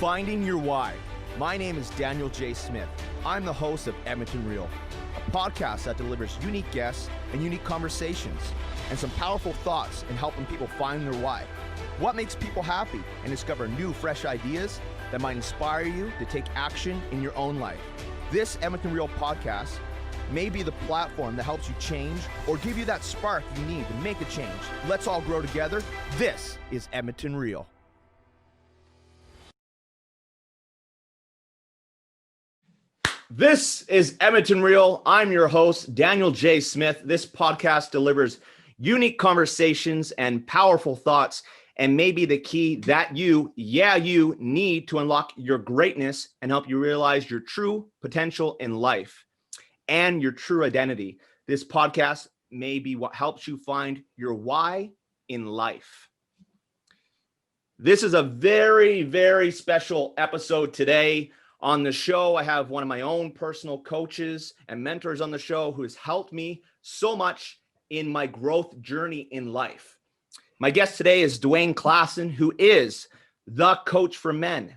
Finding Your Why. My name is Daniel J. Smith. I'm the host of Edmonton Real, a podcast that delivers unique guests and unique conversations and some powerful thoughts in helping people find their why. What makes people happy and discover new, fresh ideas that might inspire you to take action in your own life. This Edmonton Real podcast may be the platform that helps you change or give you that spark you need to make a change. Let's all grow together. This is Edmonton Real. This is Edmonton Real. I'm your host, Daniel J. Smith. This podcast delivers unique conversations and powerful thoughts, and maybe the key that you need to unlock your greatness and help you realize your true potential in life and your true identity. This podcast may be what helps you find your why in life. This is a very, very special episode today. On the show, I have one of my own personal coaches and mentors on the show who has helped me so much in my growth journey in life. My guest today is Dwayne Klassen, who is the Coach for Men,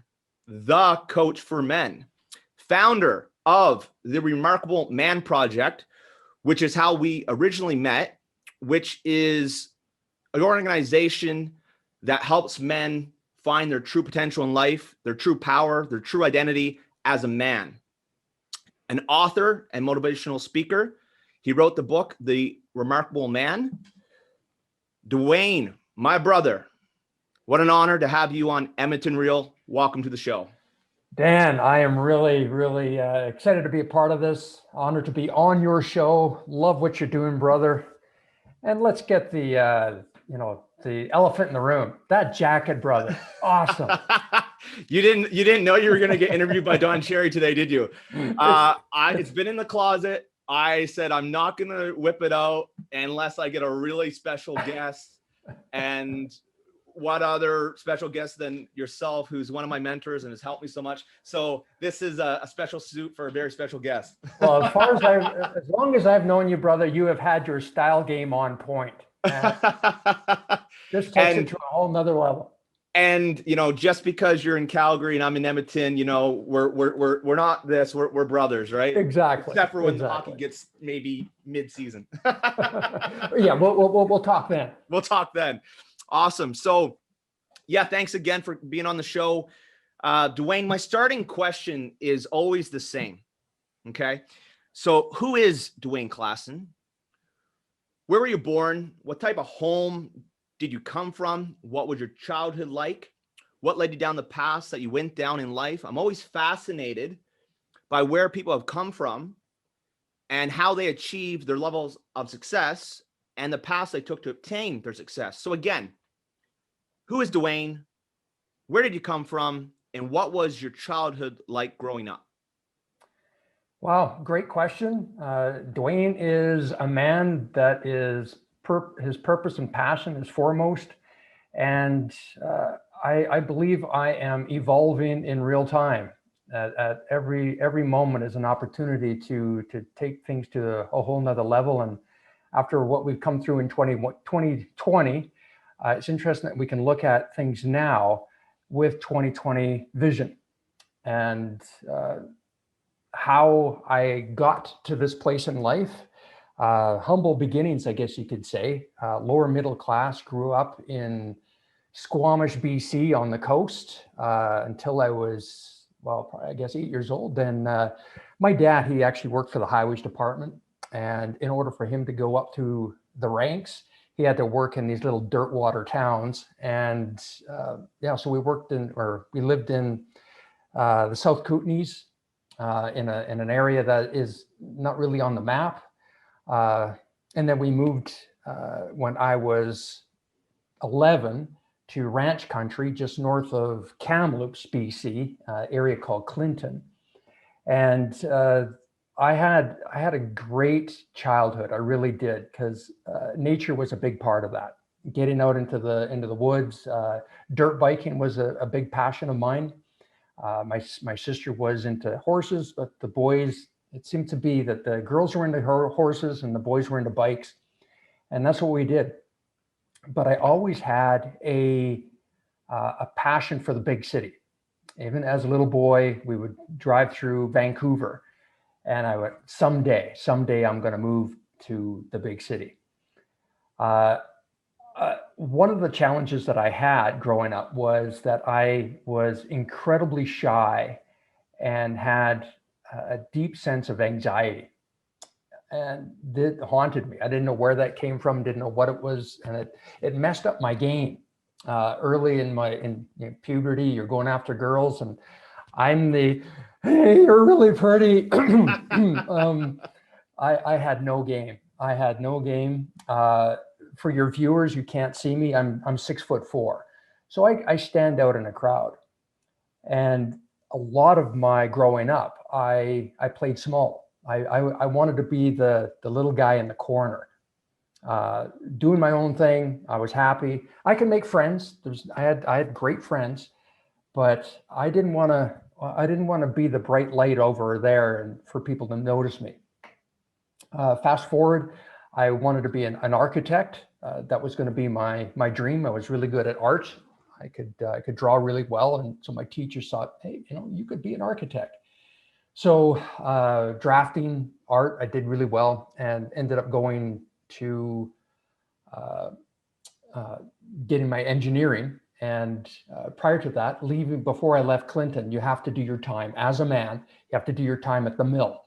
founder of the Remarkable Man Project, which is how we originally met, which is an organization that helps men find their true potential in life, their true power, their true identity as a man. An author and motivational speaker, he wrote the book, The Remarkable Man. Dwayne, my brother, what an honor to have you on Edmonton Real. Welcome to the show. Dan, I am really, really excited to be a part of this. Honored to be on your show. Love what you're doing, brother. And let's get the elephant in the room. That jacket, brother. Awesome. You didn't know you were going to get interviewed by Don Cherry today, did you? It's been in the closet. I said, I'm not going to whip it out unless I get a really special guest. And what other special guest than yourself, who's one of my mentors and has helped me so much. So this is a special suit for a very special guest. Well, as long as I've known you, brother, you have had your style game on point. This takes it to a whole nother level. And, just because you're in Calgary and I'm in Edmonton, we're not this, we're brothers, right? Exactly. Except for when the hockey gets maybe mid-season. Yeah, we'll talk then. We'll talk then. Awesome. So yeah, thanks again for being on the show. Dwayne, my starting question is always the same. Okay. So who is Dwayne Klassen? Where were you born? What type of home did you come from? What was your childhood like? What led you down the path that you went down in life? I'm always fascinated by where people have come from and how they achieved their levels of success and the paths they took to obtain their success. So again, who is Dwayne? Where did you come from? And what was your childhood like growing up? Wow, great question. Dwayne is a man that is his purpose and passion is foremost. And I believe I am evolving in real time. At every moment is an opportunity to take things to a whole nother level. And after what we've come through in 2020, it's interesting that we can look at things now with 2020 vision. And how I got to this place in life, humble beginnings, I guess you could say, lower middle class, grew up in Squamish, BC on the coast until I was, I guess 8 years old. Then my dad, he actually worked for the highways department. And in order for him to go up to the ranks, he had to work in these little dirt water towns. And so we lived in the South Kootenays, in an area that is not really on the map. And then we moved when I was 11 to ranch country just north of Kamloops, BC, area called Clinton. And I had a great childhood. I really did, because nature was a big part of that. Getting out into the woods, dirt biking was a big passion of mine. My sister was into horses, but the boys, it seemed to be that the girls were into horses and the boys were into bikes. And that's what we did. But I always had a passion for the big city. Even as a little boy, we would drive through Vancouver, and I went, someday I'm going to move to the big city. One of the challenges that I had growing up was that I was incredibly shy and had a deep sense of anxiety, and it haunted me. I didn't know where that came from, didn't know what it was, and it messed up my game. Early in puberty, you're going after girls, and I'm the, hey, you're really pretty. I had no game. I had no game. For your viewers, you can't see me. I'm 6'4", so I stand out in a crowd. And a lot of my growing up, I played small. I wanted to be the little guy in the corner, doing my own thing. I was happy. I could make friends. I had great friends, but I didn't want to be the bright light over there and for people to notice me. Fast forward, I wanted to be an architect. That was going to be my dream. I was really good at art. I could draw really well, and so my teachers thought, hey, you could be an architect. So drafting, art, I did really well, and ended up going to getting my engineering. And prior to that, before I left Clinton, you have to do your time as a man. You have to do your time at the mill.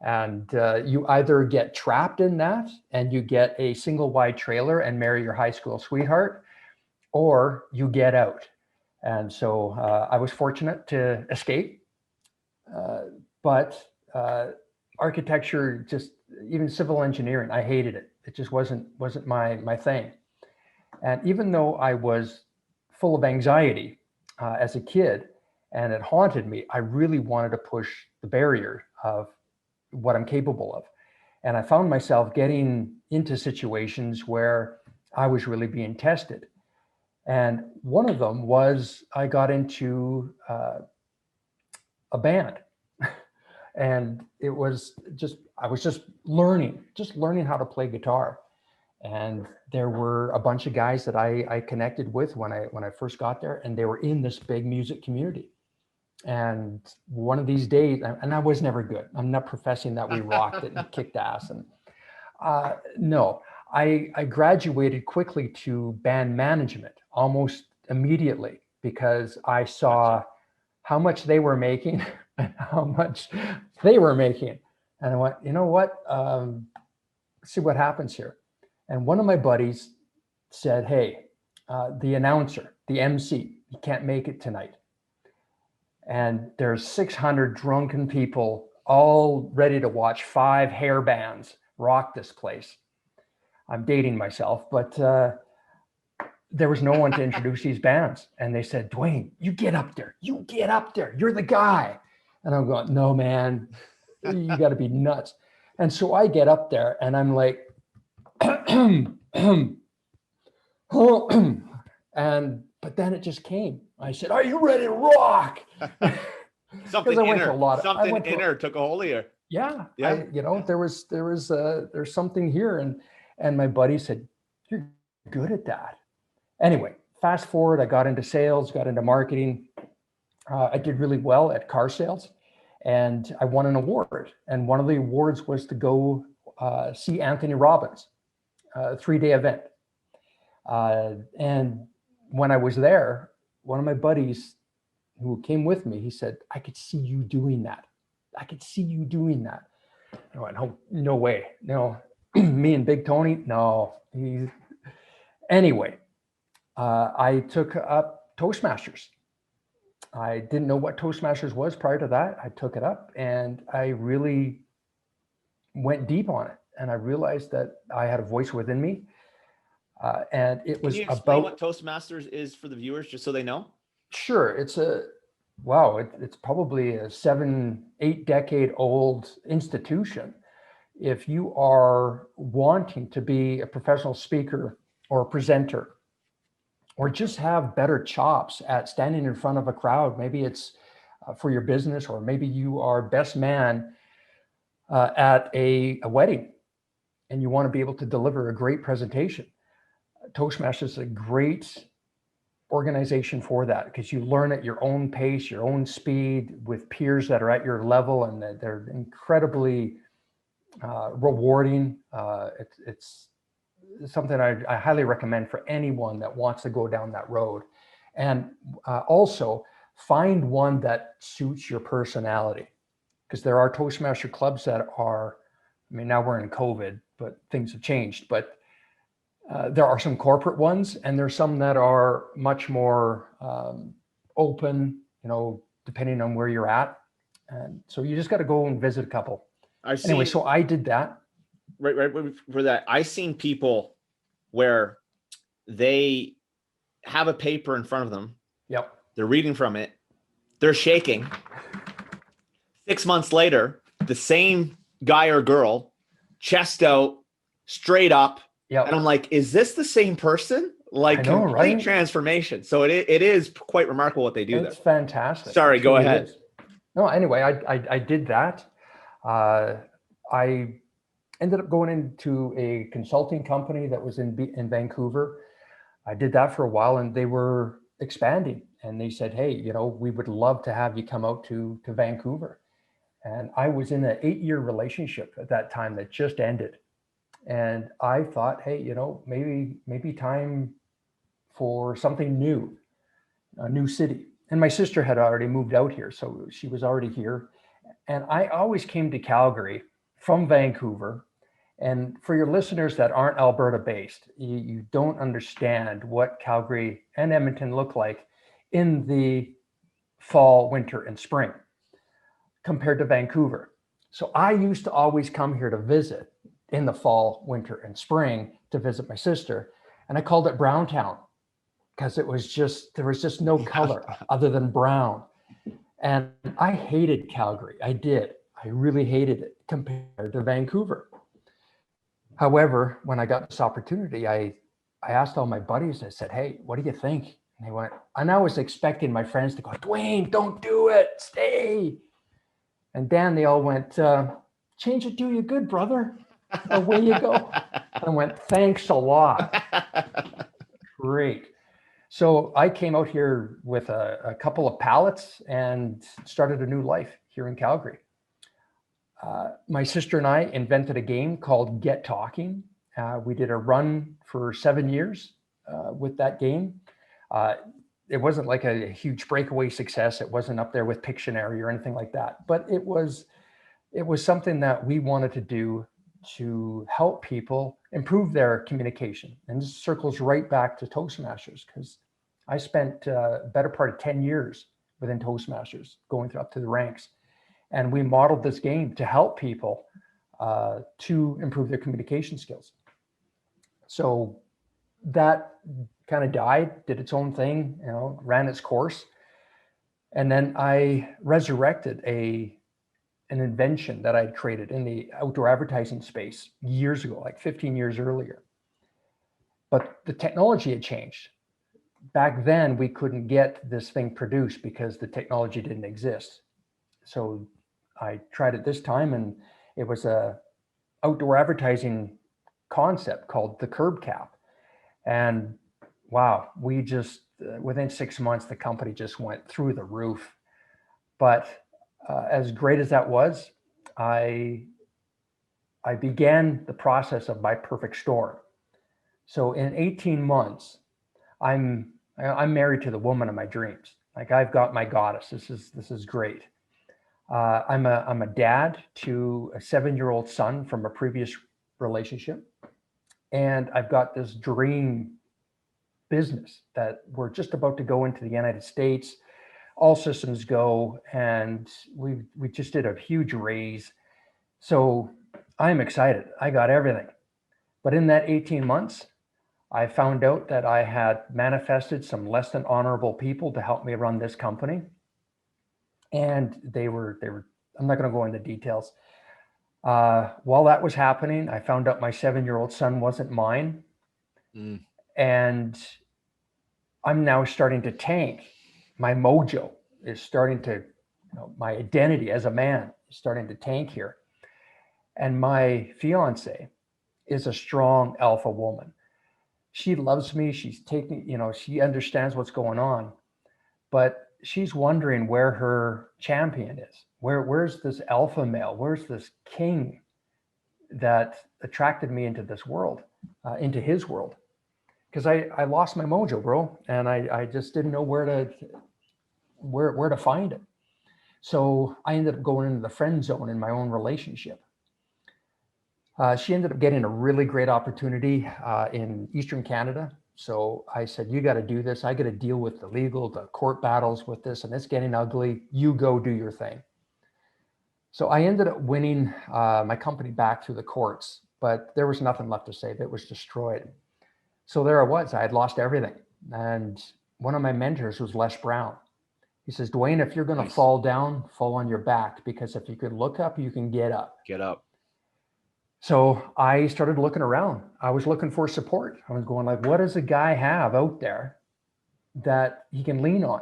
And you either get trapped in that and you get a single wide trailer and marry your high school sweetheart, or you get out. And so I was fortunate to escape. But architecture, just even civil engineering, I hated it. It just wasn't my thing. And even though I was full of anxiety as a kid, and it haunted me, I really wanted to push the barrier of what I'm capable of. And I found myself getting into situations where I was really being tested. And one of them was I got into a band. And it was I was just learning how to play guitar. And there were a bunch of guys that I connected with when I first got there, and they were in this big music community. And one of these days, and I was never good. I'm not professing that we rocked it and kicked ass. And no, I graduated quickly to band management almost immediately, because I saw how much they were making and how much they were making. And I went, you know what? See what happens here. And one of my buddies said, hey, the announcer, the MC, he can't make it tonight. And there's 600 drunken people all ready to watch 5 hair bands rock this place. I'm dating myself, but there was no one to introduce these bands. And they said, Dwayne, you get up there. You get up there. You're the guy. And I'm going, no, man, you got to be nuts. And so I get up there and I'm like, but then it just came. I said, are you ready to rock? Something inner took a hold of you. Yeah. There's something here. And my buddy said, you're good at that. Anyway, fast forward, I got into sales, got into marketing. I did really well at car sales, and I won an award. And one of the awards was to go see Anthony Robbins, a 3-day event. And when I was there, one of my buddies who came with me, he said, I could see you doing that. I could see you doing that. I went, no way. No, me and Big Tony, no. Anyway, I took up Toastmasters. I didn't know what Toastmasters was prior to that. I took it up and I really went deep on it. And I realized that I had a voice within me. And it was Can you explain what Toastmasters is for the viewers, just so they know? Sure. It's probably a 7-8 decade old institution. If you are wanting to be a professional speaker or a presenter, or just have better chops at standing in front of a crowd, maybe it's for your business, or maybe you are best man at a wedding and you want to be able to deliver a great presentation. Toastmasters is a great organization for that, because you learn at your own pace, your own speed, with peers that are at your level, and they're incredibly rewarding. It's something I highly recommend for anyone that wants to go down that road. And also find one that suits your personality, because there are Toastmaster clubs that are, I mean, now we're in COVID, but things have changed, but there are some corporate ones, and there's some that are much more open, depending on where you're at. And so you just got to go and visit a couple. Anyway, so I did that. Right for that. I've seen people where they have a paper in front of them. Yep. They're reading from it. They're shaking. 6 months later, the same guy or girl, chest out, straight up. Yep. And I'm like, is this the same person? Like, complete transformation. So it is quite remarkable what they do. It's fantastic. Sorry, go ahead. No, anyway, I did that. I ended up going into a consulting company that was in Vancouver. I did that for a while, and they were expanding, and they said, hey, we would love to have you come out to Vancouver. And I was in an 8-year relationship at that time that just ended. And I thought, hey, maybe time for something new, a new city. And my sister had already moved out here, so she was already here. And I always came to Calgary from Vancouver. And for your listeners that aren't Alberta based, you don't understand what Calgary and Edmonton look like in the fall, winter, and spring compared to Vancouver. So I used to always come here to visit in the fall, winter, and spring to visit my sister. And I called it Browntown because there was just no color other than brown. And I hated Calgary. I did. I really hated it compared to Vancouver. However, when I got this opportunity, I asked all my buddies, I said, hey, what do you think? And they went, and I was expecting my friends to go, Dwayne, don't do it, stay. And Dan, they all went, change it, do you good, brother. Away you go. I went, thanks a lot. Great. So I came out here with a couple of pallets and started a new life here in Calgary. My sister and I invented a game called Get Talking. We did a run for 7 years with that game. It wasn't like a huge breakaway success. It wasn't up there with Pictionary or anything like that. But it was something that we wanted to do to help people improve their communication. And this circles right back to Toastmasters, because I spent a better part of 10 years within Toastmasters, going up to the ranks. And we modeled this game to help people to improve their communication skills. So that kind of died, did its own thing, ran its course. And then I resurrected an invention that I had created in the outdoor advertising space years ago, like 15 years earlier. But the technology had changed. Back then, we couldn't get this thing produced because the technology didn't exist. So I tried it this time, and it was a outdoor advertising concept called the curb cap. And wow, we just, within 6 months, the company just went through the roof. But as great as that was, I began the process of my perfect storm. So in 18 months, I'm married to the woman of my dreams. Like, I've got my goddess. This is great. I'm a dad to a 7-year-old son from a previous relationship. And I've got this dream business that we're just about to go into the United States. All systems go, and we just did a huge raise. So I'm excited. I got everything. But in that 18 months, I found out that I had manifested some less than honorable people to help me run this company. And they were, I'm not going to go into details. While that was happening, I found out my 7-year-old son wasn't mine. And I'm now starting to tank. My mojo is starting to, my identity as a man is starting to tank here. And my fiance is a strong alpha woman. she loves me. She's taking, she understands what's going on, but she's wondering where her champion is. Where's this alpha male? Where's this king that attracted me into this world, into his world? Because I lost my mojo, bro, and I just didn't know where to find it. So I ended up going into the friend zone in my own relationship. She ended up getting a really great opportunity in Eastern Canada. So I said, you got to do this. I got to deal with the court battles with this, and it's getting ugly. You go do your thing. So I ended up winning my company back through the courts, but there was nothing left to save. It was destroyed. So there I was. I had lost everything. And one of my mentors was Les Brown. He says, Dwayne, if you're going to fall down, fall on your back, because if you can look up, you can get up. Get up. So I started looking around. I was looking for support. I was going like, what does a guy have out there that he can lean on?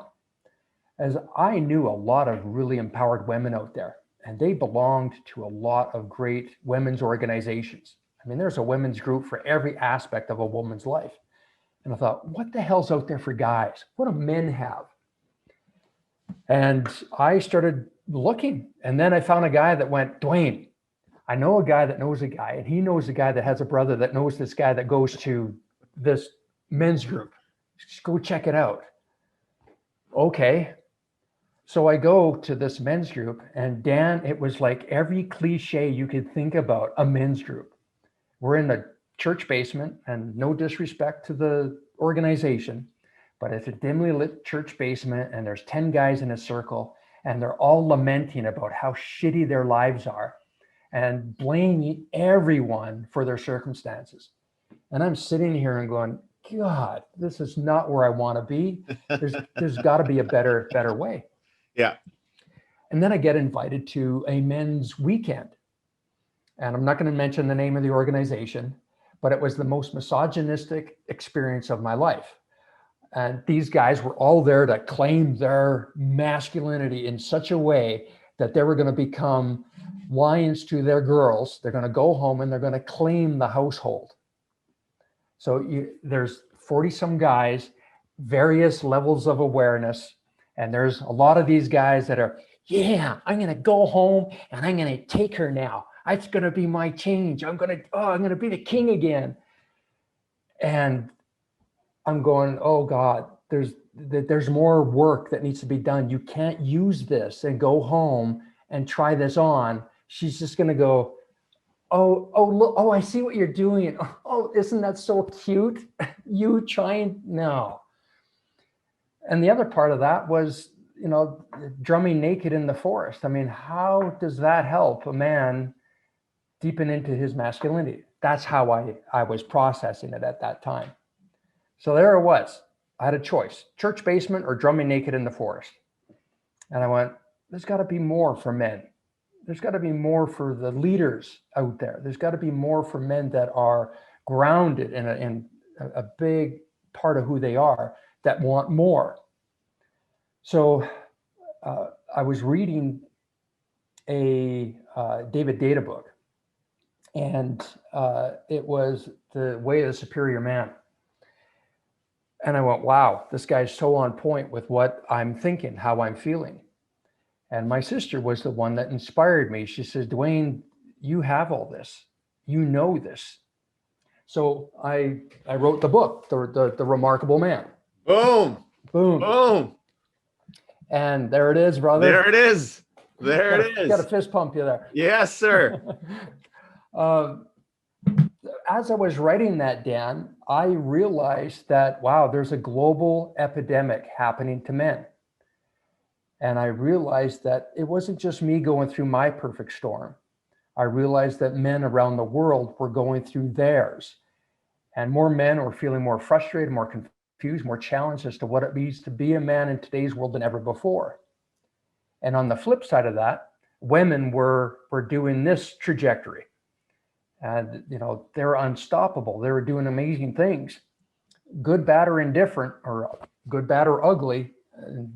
As I knew a lot of really empowered women out there, and they belonged to a lot of great women's organizations. I mean, there's a women's group for every aspect of a woman's life. And I thought, what the hell's out there for guys? What do men have? And I started looking. And then I found a guy that went, Dwayne, I know a guy that knows a guy, and he knows a guy that has a brother that knows this guy that goes to this men's group. Just go check it out. Okay. So I go to this men's group, and Dan, it was like every cliche you could think about a men's group. We're in the church basement, and no disrespect to the organization, but it's a dimly lit church basement, and there's 10 guys in a circle, and they're all lamenting about how shitty their lives are and blaming everyone for their circumstances. And I'm sitting here and going, God, this is not where I want to be. There's got to be a better way. Yeah. And then I get invited to a men's weekend. And I'm not going to mention the name of the organization, but it was the most misogynistic experience of my life. And these guys were all there to claim their masculinity in such a way that they were going to become lions to their girls. They're going to go home and they're going to claim the household. So there's 40 some guys, various levels of awareness. And there's a lot of these guys that are, yeah, I'm going to go home and I'm going to take her now. It's going to be my change. I'm going to be the king again. And I'm going, oh God, there's more work that needs to be done. You can't use this and go home and try this on. She's just going to go, oh, I see what you're doing. Oh, isn't that so cute? You trying? No. And the other part of that was, drumming naked in the forest. I mean, how does that help a man deepen into his masculinity? That's how I was processing it at that time. So there it was. I had a choice, church basement or drumming naked in the forest. And I went, there's got to be more for men. There's got to be more for the leaders out there. There's got to be more for men that are grounded in a big part of who they are, that want more. So I was reading a David Data book, and it was The Way of the Superior Man. And I went, wow, this guy's so on point with what I'm thinking, how I'm feeling. And my sister was the one that inspired me. She says, Dwayne, you have all this. You know this. So I wrote the book, the Remarkable Man. Boom. Boom. Boom. And there it is, brother. There it is. There it is. Got a fist pump you there. Yes, sir. As I was writing that, Dan, I realized that, wow, there's a global epidemic happening to men. And I realized that it wasn't just me going through my perfect storm. I realized that men around the world were going through theirs. And more men were feeling more frustrated, more confused, more challenged as to what it means to be a man in today's world than ever before. And on the flip side of that, women were doing this trajectory. And, they're unstoppable. They were doing amazing things, good, bad, or indifferent, or good, bad, or ugly,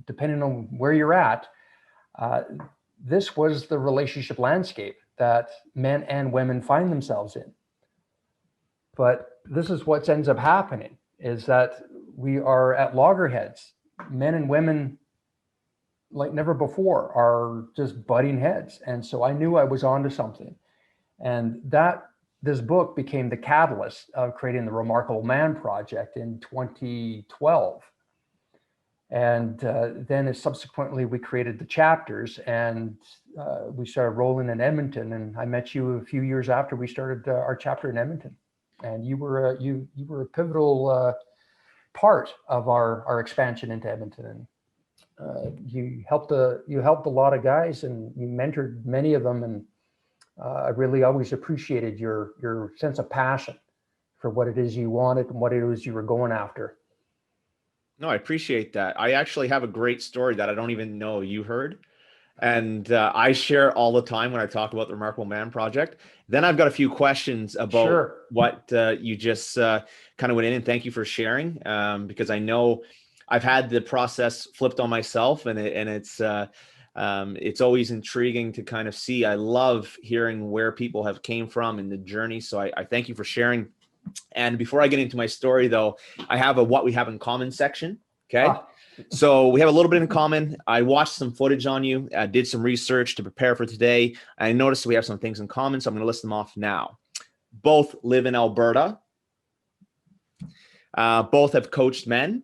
depending on where you're at. This was the relationship landscape that men and women find themselves in. But this is what ends up happening, is that we are at loggerheads. Men and women, like never before, are just butting heads. And so I knew I was onto something. And this book became the catalyst of creating the Remarkable Man Project in 2012. And then subsequently we created the chapters, and we started rolling in Edmonton. And I met you a few years after we started our chapter in Edmonton. And you were a pivotal part of our expansion into Edmonton. And you helped a lot of guys, and you mentored many of them. And I really always appreciated your sense of passion for what it is you wanted and what it was you were going after. No, I appreciate that. I actually have a great story that I don't even know you heard. And I share all the time when I talk about the Remarkable Man Project. Then I've got a few questions about what you just kind of went in, and thank you for sharing, because I know I've had the process flipped on myself, and it's always intriguing to kind of see. I love hearing where people have came from in the journey. So I thank you for sharing. And before I get into my story, though, I have a what we have in common section. Okay. So we have a little bit in common. I watched some footage on you, did some research to prepare for today. I noticed we have some things in common, so I'm going to list them off now. Both live in Alberta. Both have coach men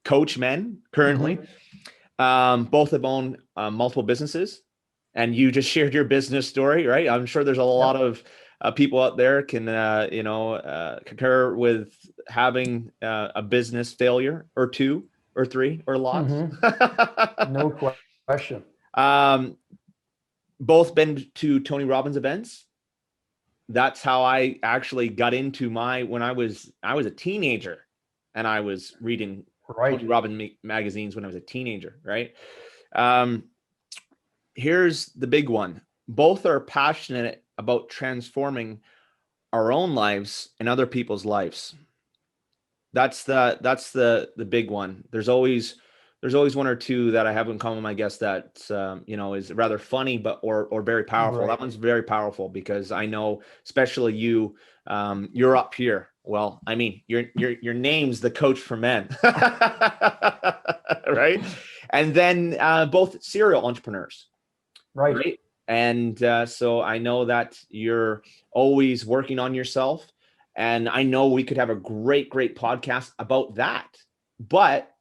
currently. Mm-hmm. Both have owned multiple businesses. And you just shared your business story, right? I'm sure there's a lot of people out there can, concur with having a business failure or two or three or lots. Mm-hmm. No question. Both been to Tony Robbins events. That's how I actually got into when I was a teenager, and I was reading Tony Robbins magazines when I was a teenager, right? Here's the big one. Both are passionate about transforming our own lives and other people's lives. That's the big one. There's always one or two that I have in common, I guess, that is rather funny, or very powerful. Right. That one's very powerful because I know, especially you're up here. Well, I mean, your name's the Coach for Men, right? And then both serial entrepreneurs. Right. And so I know that you're always working on yourself. And I know we could have a great podcast about that. But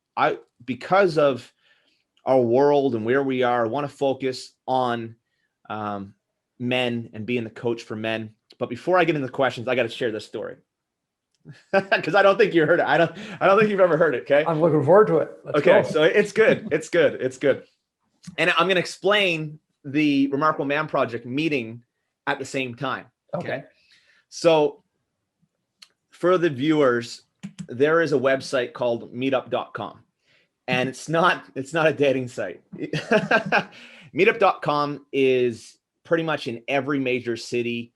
because of our world and where we are, I want to focus on men and being the coach for men. But before I get into the questions, I got to share this story. Because I don't think you heard it. I don't think you've ever heard it. Okay. I'm looking forward to it. Let's go. So it's good. It's good. And I'm going to explain the Remarkable Man Project meeting at the same time. Okay. So for the viewers, there is a website called meetup.com, and it's not a dating site. Meetup.com is pretty much in every major city.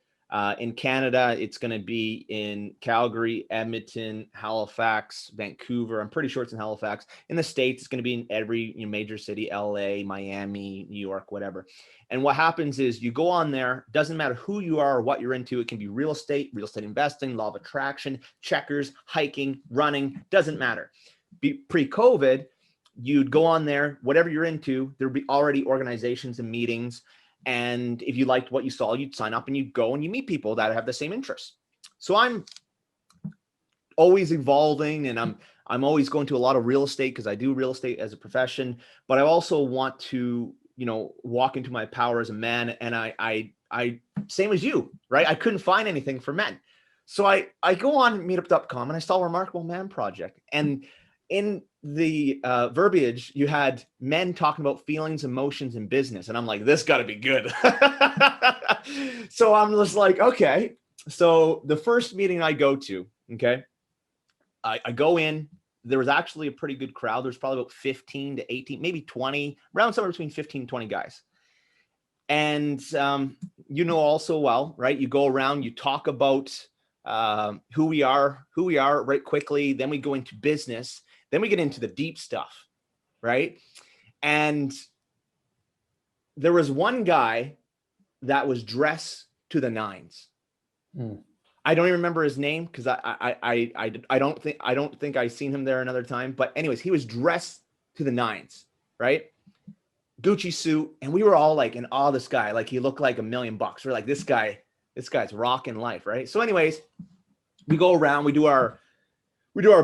In Canada, it's going to be in Calgary, Edmonton, Halifax, Vancouver. I'm pretty sure it's in Halifax. In the States, it's going to be in every major city, LA, Miami, New York, whatever. And what happens is you go on there, doesn't matter who you are or what you're into. It can be real estate investing, law of attraction, checkers, hiking, running, doesn't matter. Pre-COVID, you'd go on there, whatever you're into, there'd be already organizations and meetings. And if you liked what you saw, you'd sign up and you'd go and you meet people that have the same interests. So I'm always evolving, and I'm always going to a lot of real estate because I do real estate as a profession, but I also want to, walk into my power as a man. And I same as you, right? I couldn't find anything for men. So I go on meetup.com and I saw Remarkable Man Project. And in the verbiage, you had men talking about feelings, emotions, and business. And I'm like, this got to be good. So I'm just like, okay. So the first meeting I go to, okay, I go in. There was actually a pretty good crowd. There's probably about 15 to 18, maybe 20, around somewhere between 15 and 20 guys. And also well, right? You go around, you talk about who we are right quickly. Then we go into business. Then we get into the deep stuff, right? And there was one guy that was dressed to the nines. I don't even remember his name because I don't think I seen him there another time. But anyways, he was dressed to the nines, right? Gucci suit, and we were all like in awe of this guy. Like he looked like $1,000,000. We're like, this guy's rocking life, right? So, anyways, we go around, we do our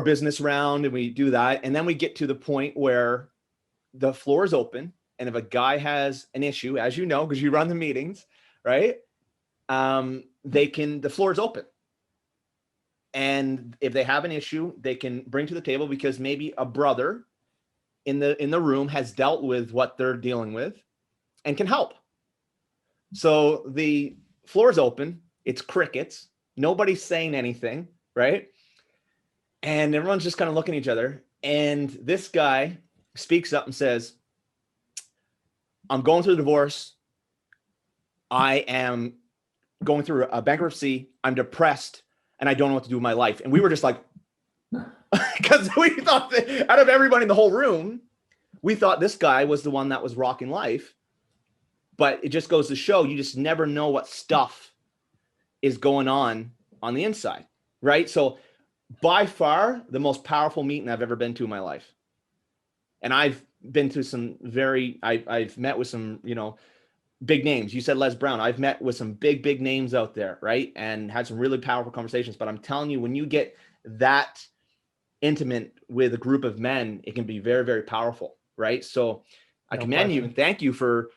business round, and we do that, and then we get to the point where the floor is open, and if a guy has an issue, as you know, because you run the meetings, right? The floor is open. And if they have an issue, they can bring to the table because maybe a brother in the room has dealt with what they're dealing with and can help. So the floor is open. It's crickets. Nobody's saying anything, right? And everyone's just kind of looking at each other. And this guy speaks up and says, I'm going through a divorce. I am going through a bankruptcy. I'm depressed and I don't know what to do with my life. And we were just like, because we thought that out of everybody in the whole room, we thought this guy was the one that was rocking life. But it just goes to show you just never know what stuff is going on the inside, right? So by far the most powerful meeting I've ever been to in my life. And I've been to some I've met with some, big names. You said Les Brown. I've met with some big names out there, right? And had some really powerful conversations. But I'm telling you, when you get that intimate with a group of men, it can be very, very powerful, right? So I commend you and thank you for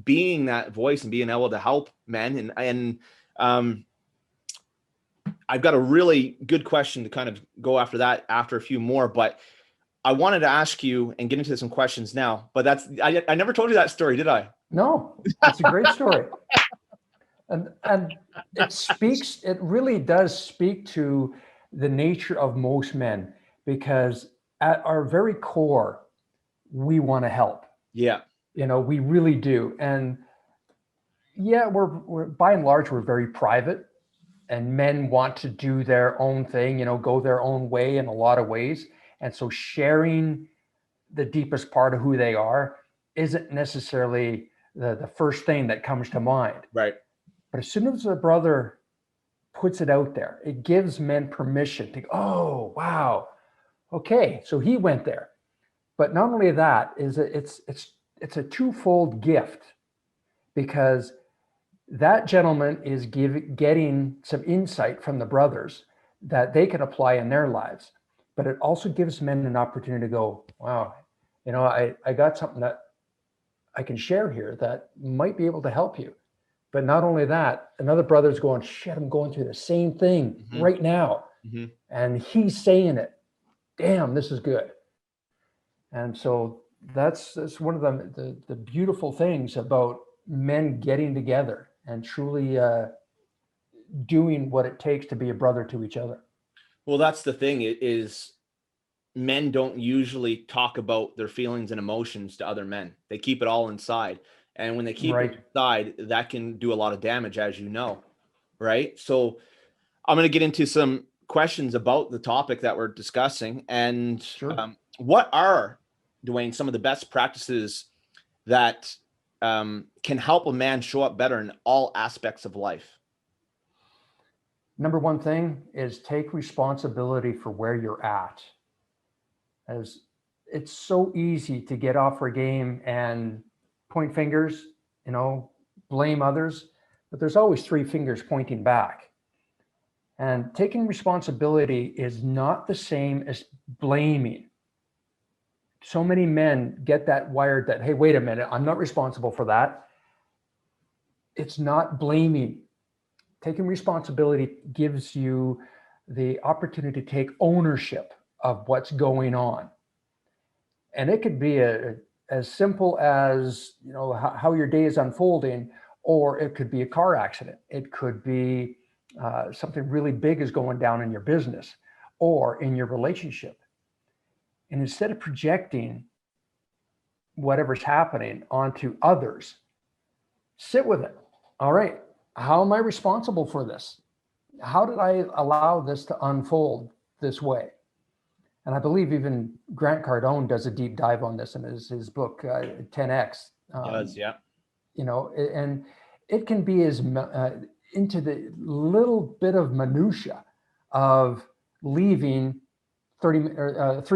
being that voice and being able to help men. And I've got a really good question to kind of go after that after a few more, but I wanted to ask you and get into some questions now, but I never told you that story, did I? No, it's a great story. And it really does speak to the nature of most men, because at our very core, we want to help. Yeah. We really do. And yeah, we're by and large, we're very private, and men want to do their own thing, go their own way in a lot of ways. And so sharing the deepest part of who they are isn't necessarily the first thing that comes to mind. Right. But as soon as a brother puts it out there, it gives men permission to go, oh, wow. Okay. So he went there. But not only that, it's a twofold gift, because that gentleman is getting some insight from the brothers that they can apply in their lives. But it also gives men an opportunity to go, wow, I got something that I can share here that might be able to help you. But not only that, another brother's going, shit, I'm going through the same thing right now. Mm-hmm. And he's saying it. Damn, this is good. And so that's one of the beautiful things about men getting together and truly doing what it takes to be a brother to each other. Well, that's the thing is men don't usually talk about their feelings and emotions to other men. They keep it all inside. And when they keep it inside, that can do a lot of damage, as you know, right? So I'm going to get into some questions about the topic that we're discussing. And what are, Dwayne, some of the best practices that can help a man show up better in all aspects of life? Number one thing is take responsibility for where you're at. As it's so easy to get off our game and point fingers, blame others, but there's always three fingers pointing back. And taking responsibility is not the same as blaming. So many men get that wired that, hey, wait a minute, I'm not responsible for that. It's not blaming. Taking responsibility gives you the opportunity to take ownership of what's going on. And it could be as simple as, how your day is unfolding, or it could be a car accident. It could be something really big is going down in your business or in your relationship. And instead of projecting whatever's happening onto others, sit with it. All right. How am I responsible for this? How did I allow this to unfold this way? And I believe even Grant Cardone does a deep dive on this in his book, 10X. Does, yeah. And it can be into the little bit of minutia of leaving 3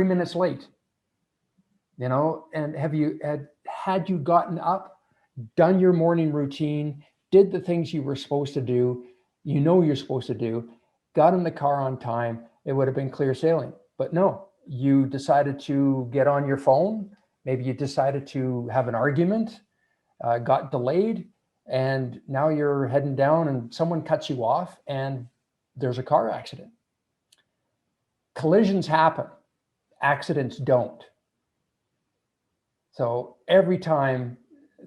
minutes late, and had you gotten up, done your morning routine, did the things you were supposed to do, you're supposed to do, got in the car on time, it would have been clear sailing. But no, you decided to get on your phone. Maybe you decided to have an argument, got delayed, and now you're heading down and someone cuts you off and there's a car accident. Collisions happen, accidents don't. So every time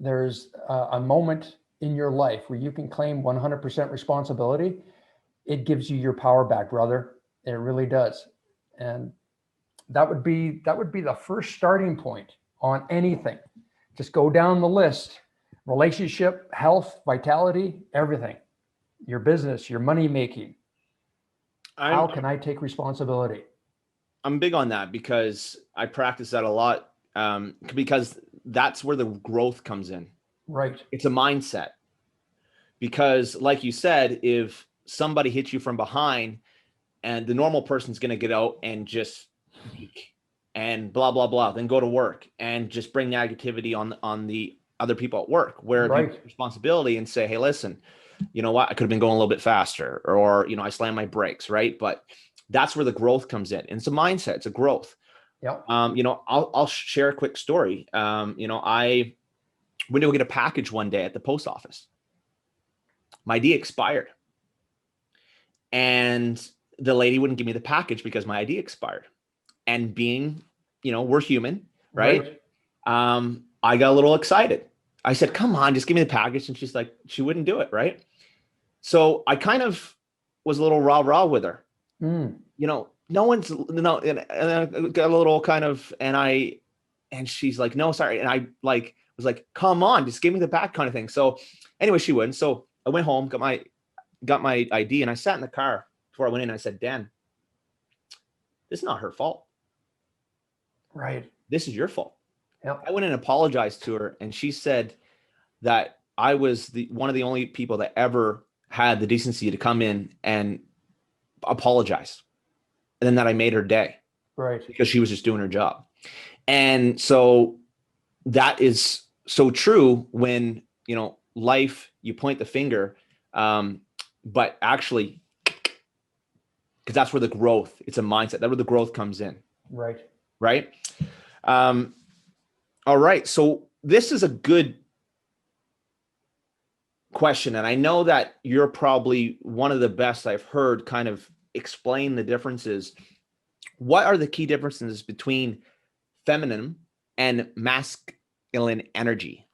there's a moment in your life where you can claim 100% responsibility, it gives you your power back, brother. It really does. And that would be the first starting point on anything. Just go down the list: relationship, health, vitality, everything. Your business, your money making. How can I take responsibility? I'm big on that because I practice that a lot, because that's where the growth comes in. Right. It's a mindset. Because like you said, if somebody hits you from behind and the normal person's going to get out and just and blah, blah, blah, then go to work and just bring negativity on the other people at work, where Right. you take responsibility and say, hey, listen, you know what? I could have been going a little bit faster, or, I slammed my brakes. Right. But that's where the growth comes in. And it's a mindset. It's a growth. Yeah. I'll share a quick story. I went to go get a package one day at the post office. My ID expired. And the lady wouldn't give me the package because my ID expired. And being, we're human, right? I got a little excited. I said, come on, just give me the package. And she's like, she wouldn't do it, right? So I kind of was a little rah-rah with her. And I got a little kind of, and she's like, no, sorry. And I was like, come on, just give me the back kind of thing. So anyway, she wouldn't. So I went home, got my ID, and I sat in the car before I went in. And I said, Dan, this is not her fault. Right. This is your fault. Yep. I went and apologized to her, and she said that I was one of the only people that ever had the decency to come in and apologize. And then that I made her day. Right. Because she was just doing her job. And so that is so true when, life, you point the finger, but actually, because that's where the growth, it's a mindset. That's where the growth comes in. Right. Right. All right. So this is a good question. And I know that you're probably one of the best I've heard kind of explain the differences. What are the key differences between feminine and masculine energy?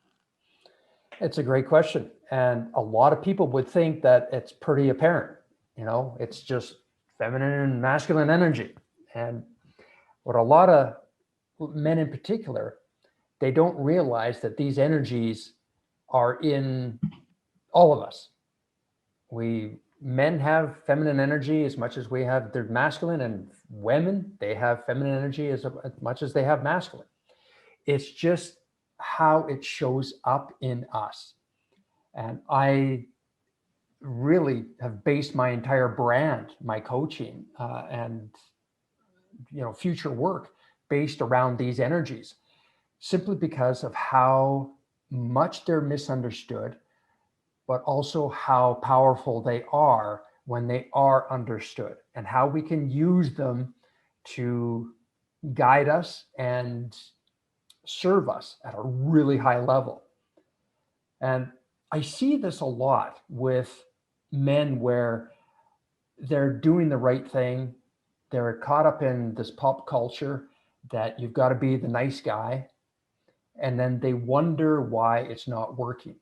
It's a great question. And a lot of people would think that it's pretty apparent. It's just feminine and masculine energy. And what a lot of men in particular, they don't realize that these energies are in all of us. Men have feminine energy as much as we have their masculine, and women, they have feminine energy as much as they have masculine. It's just how it shows up in us. And I really have based my entire brand, my coaching, and future work based around these energies, simply because of how much they're misunderstood, but also how powerful they are when they are understood, and how we can use them to guide us and serve us at a really high level. And I see this a lot with men where they're doing the right thing. They're caught up in this pop culture that you've got to be the nice guy. And then they wonder why it's not working.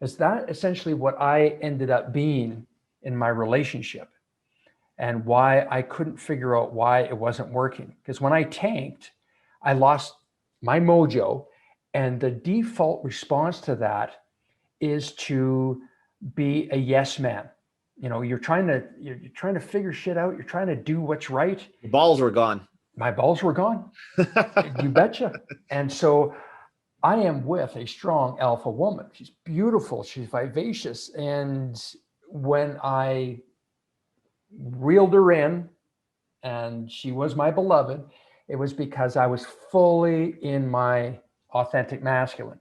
Is that essentially what I ended up being in my relationship, and why I couldn't figure out why it wasn't working? Because when I tanked, I lost my mojo, and the default response to that is to be a yes man. You're trying to figure shit out. You're trying to do what's right. Your balls were gone. My balls were gone. You betcha. And so I am with a strong alpha woman. She's beautiful, she's vivacious. And when I reeled her in and she was my beloved, it was because I was fully in my authentic masculine.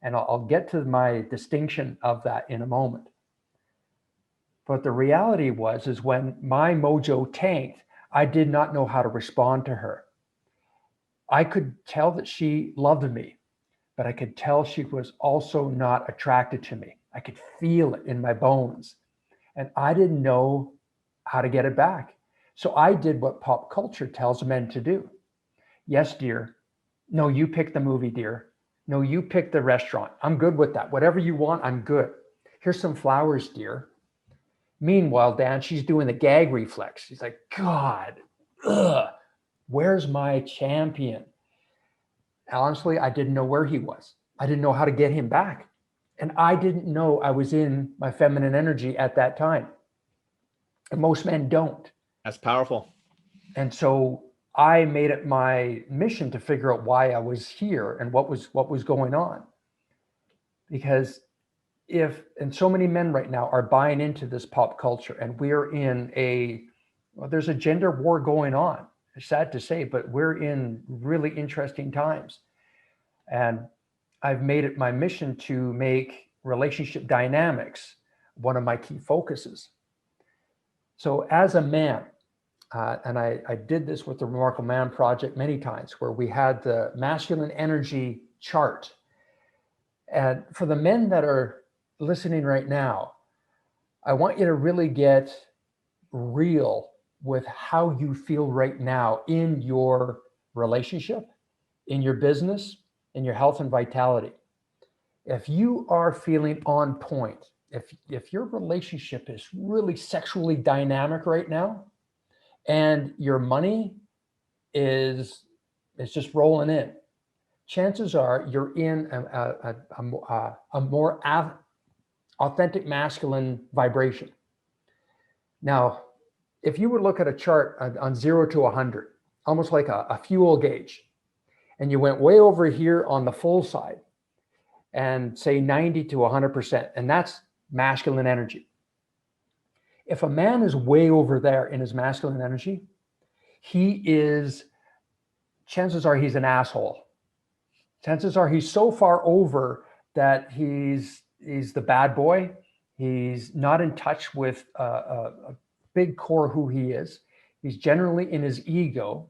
And I'll get to my distinction of that in a moment. But the reality is when my mojo tanked, I did not know how to respond to her. I could tell that she loved me, but I could tell she was also not attracted to me. I could feel it in my bones. And I didn't know how to get it back. So I did what pop culture tells men to do. Yes, dear. No, you pick the movie, dear. No, you pick the restaurant. I'm good with that. Whatever you want, I'm good. Here's some flowers, dear. Meanwhile, Dan, she's doing the gag reflex. She's like, God, ugh, where's my champion? Honestly, I didn't know where he was. I didn't know how to get him back. And I didn't know I was in my feminine energy at that time. And most men don't. That's powerful. And so I made it my mission to figure out why I was here and what was going on. Because and so many men right now are buying into this pop culture, and we're in there's a gender war going on. It's sad to say, but we're in really interesting times. And I've made it my mission to make relationship dynamics one of my key focuses. So as a man, and I did this with the Remarkable Man Project many times, where we had the masculine energy chart. And for the men that are listening right now, I want you to really get real with how you feel right now in your relationship, in your business, in your health and vitality. If you are feeling on point, if your relationship is really sexually dynamic right now, and your money is just rolling in, chances are you're in a more authentic masculine vibration. Now, if you would look at a chart on 0 to 100, almost like a fuel gauge, and you went way over here on the full side and say 90 to 100%, and that's masculine energy. If a man is way over there in his masculine energy, chances are he's an asshole. Chances are he's so far over that he's the bad boy. He's not in touch with a big core who he is. He's generally in his ego.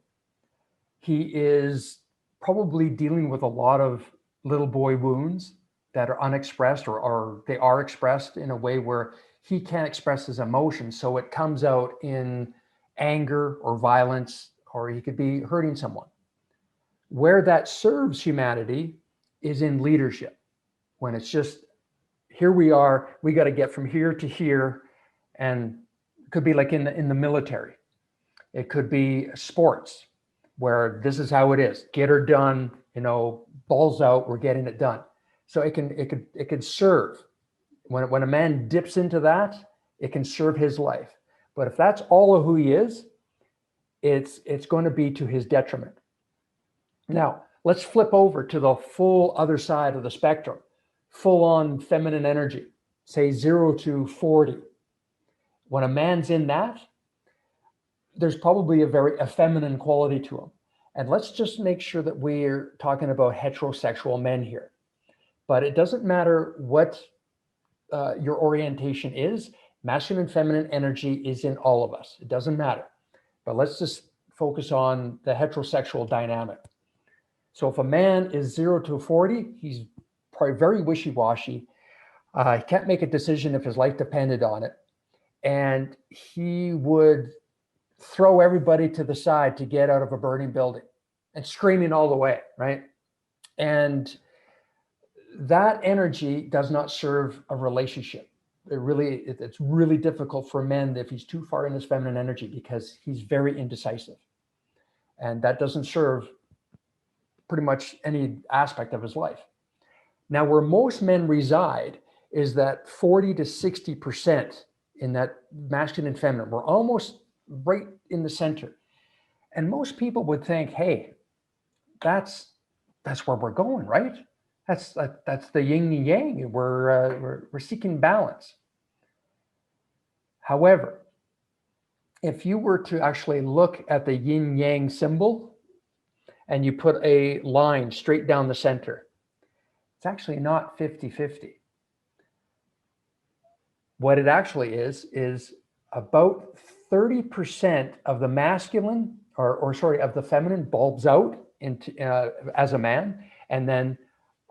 He is probably dealing with a lot of little boy wounds that are unexpressed, or they are expressed in a way where he can't express his emotions. So it comes out in anger or violence, or he could be hurting someone. Where that serves humanity is in leadership, when it's just, here we are, we got to get from here to here. And it could be like in the military. It could be sports, where this is how it is. Get her done, balls out, we're getting it done. So it could serve. When a man dips into that, it can serve his life. But if that's all of who he is, it's going to be to his detriment. Now, let's flip over to the full other side of the spectrum, full on feminine energy, say 0 to 40. When a man's in that, there's probably a very feminine quality to him. And let's just make sure that we're talking about heterosexual men here. But it doesn't matter what your orientation is. Masculine and feminine energy is in all of us. It doesn't matter. But let's just focus on the heterosexual dynamic. So if a man is 0 to 40, he's probably very wishy-washy. He can't make a decision if his life depended on it. And he would throw everybody to the side to get out of a burning building, and screaming all the way, right? And that energy does not serve a relationship. It's really difficult for men if he's too far in his feminine energy, because he's very indecisive. And that doesn't serve pretty much any aspect of his life. Now, where most men reside is that 40 to 60% in that masculine and feminine. We're almost right in the center. And most people would think, hey, that's where we're going, right? That's the yin and yang. We're seeking balance. However, if you were to actually look at the yin yang symbol and you put a line straight down the center, it's actually not 50-50. What it actually is about 30% of the masculine, or sorry, of the feminine bulbs out into as a man, and then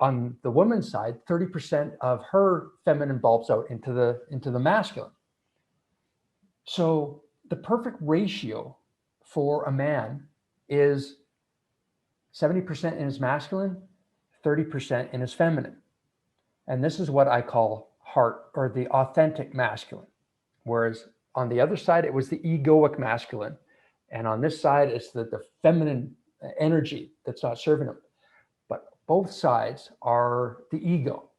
on the woman's side, 30% of her feminine bulbs out into the masculine. So the perfect ratio for a man is 70% in his masculine, 30% in his feminine. And this is what I call heart, or the authentic masculine. Whereas on the other side, it was the egoic masculine. And on this side, it's the feminine energy that's not serving him. But both sides are the ego.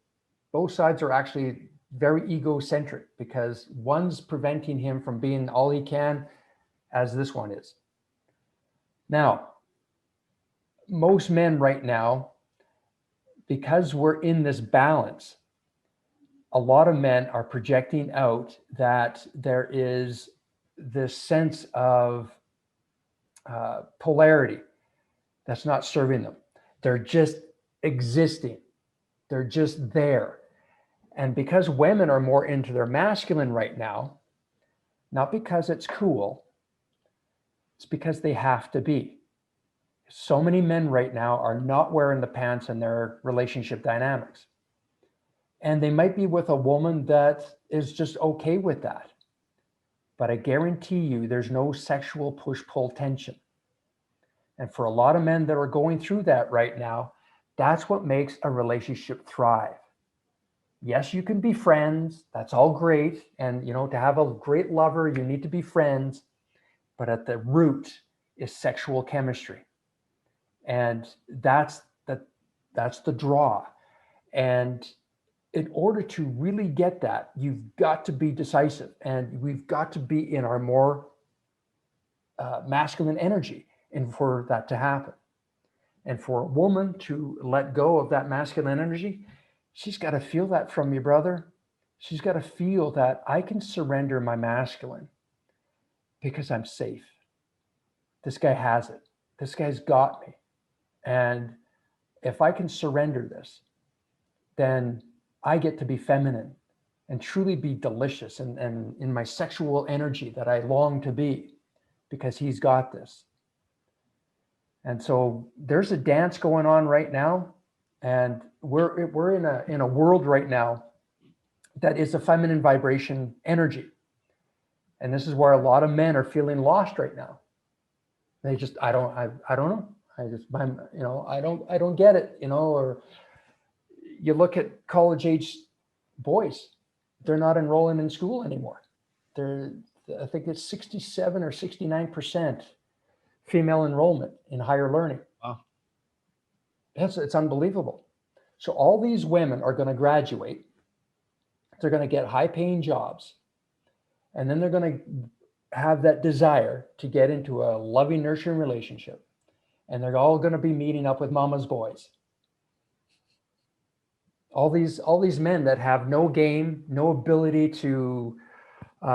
Both sides are actually very egocentric, because one's preventing him from being all he can, as this one is. Now, most men right now, because we're in this balance, a lot of men are projecting out that there is this sense of polarity that's not serving them. They're just existing. They're just there. And because women are more into their masculine right now, not because it's cool, it's because they have to be. So many men right now are not wearing the pants in their relationship dynamics. And they might be with a woman that is just okay with that. But I guarantee you there's no sexual push-pull tension. And for a lot of men that are going through that right now, that's what makes a relationship thrive. Yes, you can be friends. That's all great. And, to have a great lover, you need to be friends. But at the root is sexual chemistry. And that's the draw. And in order to really get that, you've got to be decisive, and we've got to be in our more masculine energy, and for that to happen. And for a woman to let go of that masculine energy, she's got to feel that from you, brother. She's got to feel that I can surrender my masculine because I'm safe. This guy has it. This guy's got me. And if I can surrender this, then I get to be feminine and truly be delicious and in my sexual energy that I long to be, because he's got this. And so there's a dance going on right now, and we're in a world right now that is a feminine vibration energy. And this is where a lot of men are feeling lost right now. They just, I don't know. I don't get it, or you look at college age boys, they're not enrolling in school anymore. I think it's 67 or 69% female enrollment in higher learning. Wow. It's unbelievable. So all these women are going to graduate. They're going to get high paying jobs. And then they're going to have that desire to get into a loving, nurturing relationship. And they're all going to be meeting up with mama's boys. All these men that have no game, no ability to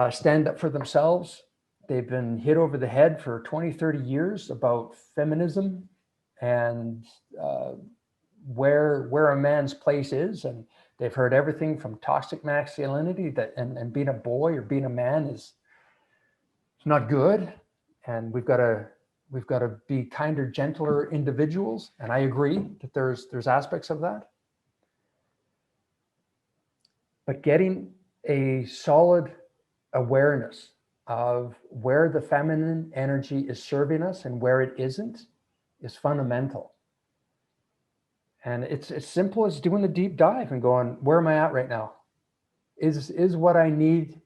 stand up for themselves. They've been hit over the head for 20, 30 years about feminism and where a man's place is. And they've heard everything from toxic masculinity and being a boy or being a man is not good. And we've got to be kinder, gentler individuals. And I agree that there's aspects of that. But getting a solid awareness of where the feminine energy is serving us and where it isn't is fundamental. And it's as simple as doing the deep dive and going, where am I at right now? Is what I need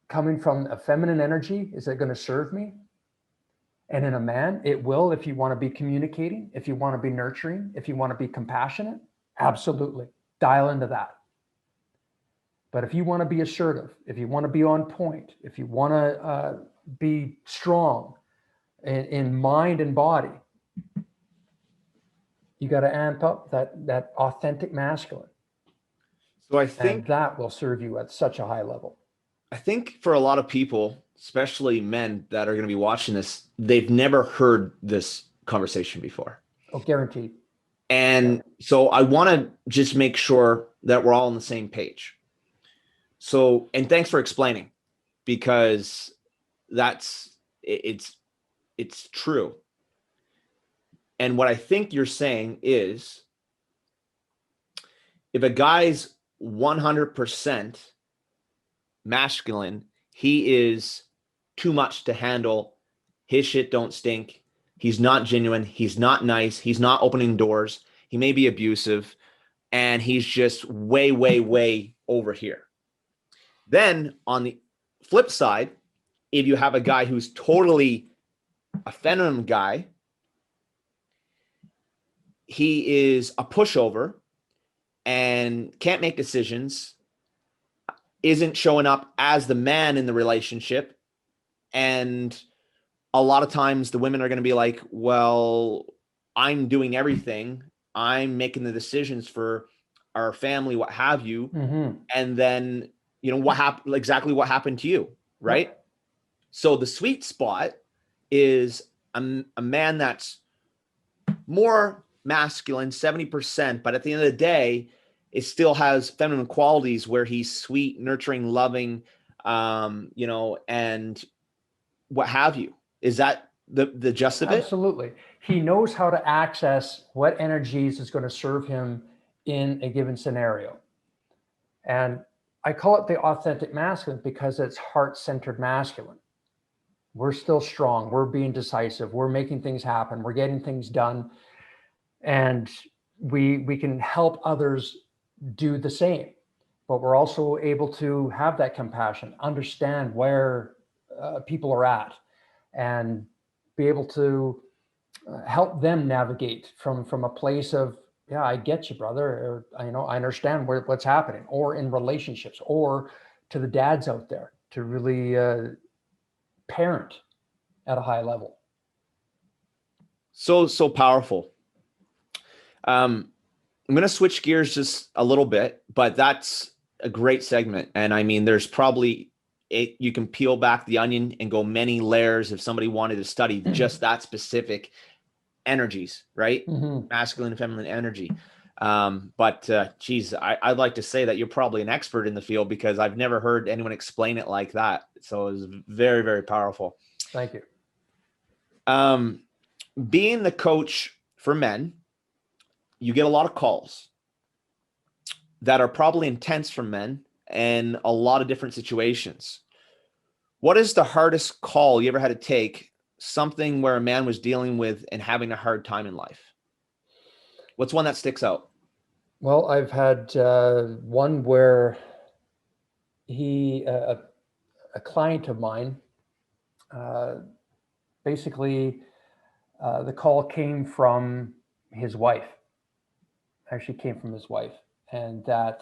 coming from a feminine energy? Is it going to serve me? And in a man, it will, if you want to be communicating, if you want to be nurturing, if you want to be compassionate, absolutely. Dial into that. But if you want to be assertive, if you want to be on point, if you want to be strong in mind and body, You got to amp up that authentic masculine, So and that will serve you at such a high level. I think for a lot of people, especially men that are going to be watching this, they've never heard this conversation before. Oh, guaranteed. And so I want to just make sure that we're all on the same page. So, and thanks for explaining, because it's true. And what I think you're saying is, if a guy's 100% masculine, he is too much to handle. His shit don't stink. He's not genuine. He's not nice. He's not opening doors. He may be abusive, and he's just way, way, way over here. Then on the flip side, if you have a guy who's totally a feminine guy, he is a pushover and can't make decisions, isn't showing up as the man in the relationship. And a lot of times the women are going to be like, well, I'm doing everything. I'm making the decisions for our family, what have you. Mm-hmm. And then, what happened, exactly what happened to you, right? Yep. So the sweet spot is a man that's more masculine, 70%, but at the end of the day, it still has feminine qualities where he's sweet, nurturing, loving, and what have you. Is that the gist of it? Absolutely. He knows how to access what energies is going to serve him in a given scenario. And I call it the authentic masculine because it's heart-centered masculine. We're still strong. We're being decisive. We're making things happen. We're getting things done. And we can help others do the same. But we're also able to have that compassion, understand where people are at, and be able to help them navigate from a place of, yeah, I get you, brother. Or, I understand what's happening, or in relationships, or to the dads out there to really parent at a high level. So powerful. I'm going to switch gears just a little bit, but that's a great segment. And I mean, there's probably you can peel back the onion and go many layers if somebody wanted to study just that specific energies, right? Mm-hmm. Masculine and feminine energy. Geez, I'd like to say that you're probably an expert in the field, because I've never heard anyone explain it like that. So it was very, very powerful. Thank you. Being the coach for men, you get a lot of calls that are probably intense from men and a lot of different situations. What is the hardest call you ever had to take? Something where a man was dealing with and having a hard time in life? What's one that sticks out? Well, I've had one where a client of mine, basically the call came from his wife. Actually came from his wife, and that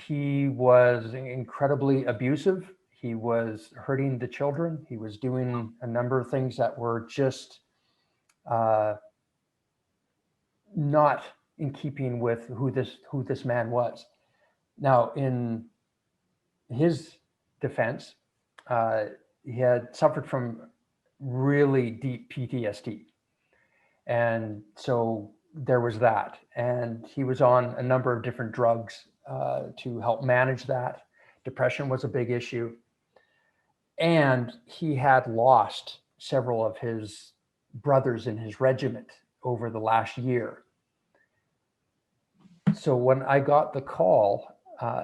he was incredibly abusive. He was hurting the children. He was doing a number of things that were just not in keeping with who this man was. Now, in his defense, he had suffered from really deep PTSD. And so there was that. And he was on a number of different drugs to help manage that. Depression was a big issue. And he had lost several of his brothers in his regiment over the last year. So when I got the call,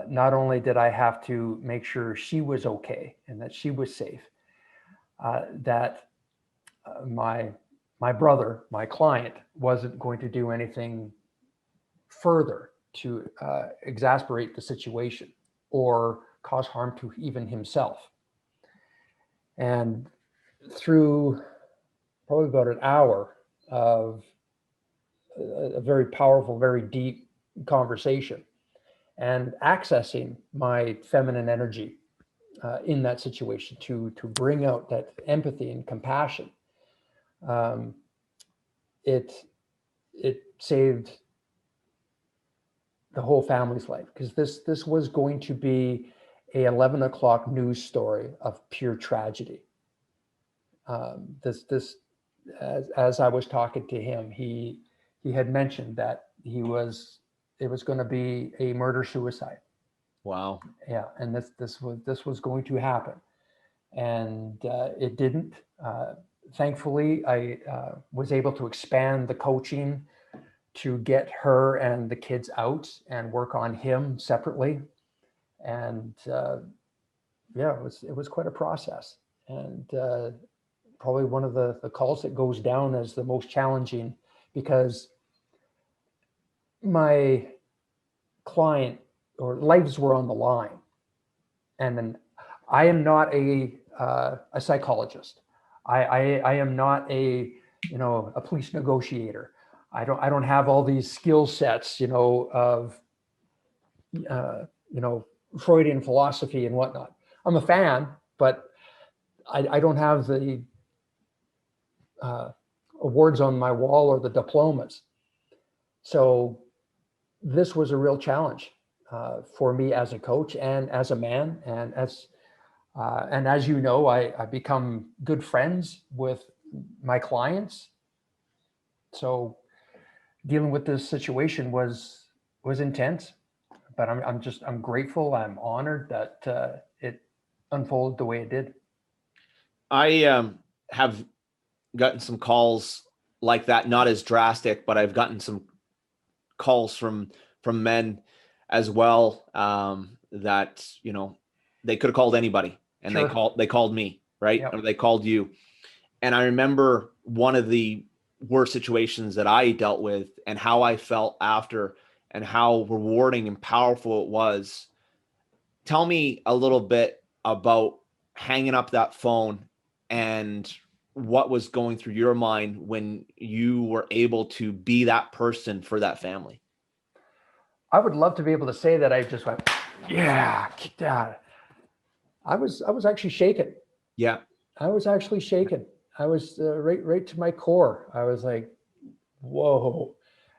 not only did I have to make sure she was okay and that she was safe, that my brother, my client, wasn't going to do anything further to exasperate the situation or cause harm to even himself. And through probably about an hour of a very powerful, very deep conversation and accessing my feminine energy in that situation to bring out that empathy and compassion, it saved the whole family's life, because this was going to be a 11 o'clock news story of pure tragedy. As I was talking to him, he had mentioned that it was going to be a murder suicide. Wow. Yeah, and this was going to happen, and it didn't. Thankfully, I was able to expand the coaching to get her and the kids out and work on him separately, and yeah, it was quite a process, and probably one of the calls that goes down as the most challenging, because my client or lives were on the line, and then I am not a psychologist. I am not a police negotiator. I don't have all these skill sets, of Freudian philosophy and whatnot. I'm a fan, but I don't have the awards on my wall or the diplomas. So this was a real challenge for me as a coach and as a man, and as you know, I become good friends with my clients. So dealing with this situation was intense, but I'm grateful. I'm honored that it unfolded the way it did. I have gotten some calls like that, not as drastic, but I've gotten some calls from men as well, that they could have called anybody, and Sure. they called me, right? Yep. Or they called you. And I remember one of the worst situations that I dealt with, and how I felt after, and how rewarding and powerful it was. Tell me a little bit about hanging up that phone and what was going through your mind when you were able to be that person for that family. I would love to be able to say that I just went, yeah, kick that. I was actually shaken. Yeah. I was actually shaken. I was right to my core. I was like, whoa.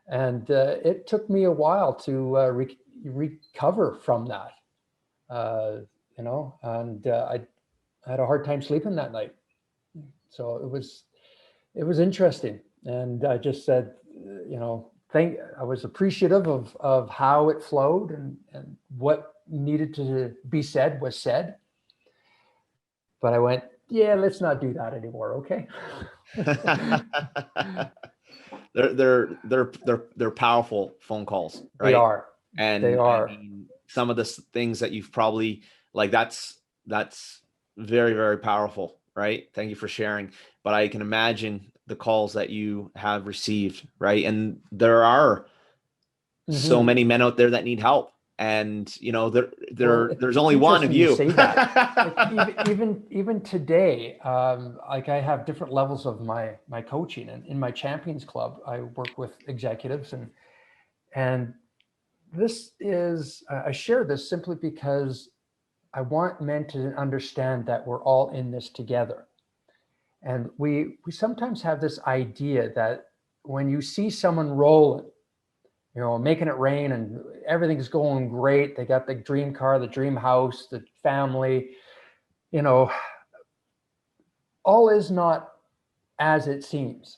And it took me a while to recover from that, and I had a hard time sleeping that night. So it was interesting. And I just said, I was appreciative of how it flowed, and what needed to be said was said. But I went, yeah, let's not do that anymore. Okay. They're powerful phone calls, right? They are. They And I are. mean, some of the things that you've probably, like, that's very, very powerful, right? Thank you for sharing. But I can imagine the calls that you have received, right? And there are so many men out there that need help, and there's only one of Interesting you you. say that. Like, even today, like, I have different levels of my coaching, and in my Champions Club, I work with executives, and this is, I share this simply because I want men to understand that we're all in this together. And we sometimes have this idea that when you see someone rolling, making it rain and everything's going great, they got the dream car, the dream house, the family, all is not as it seems.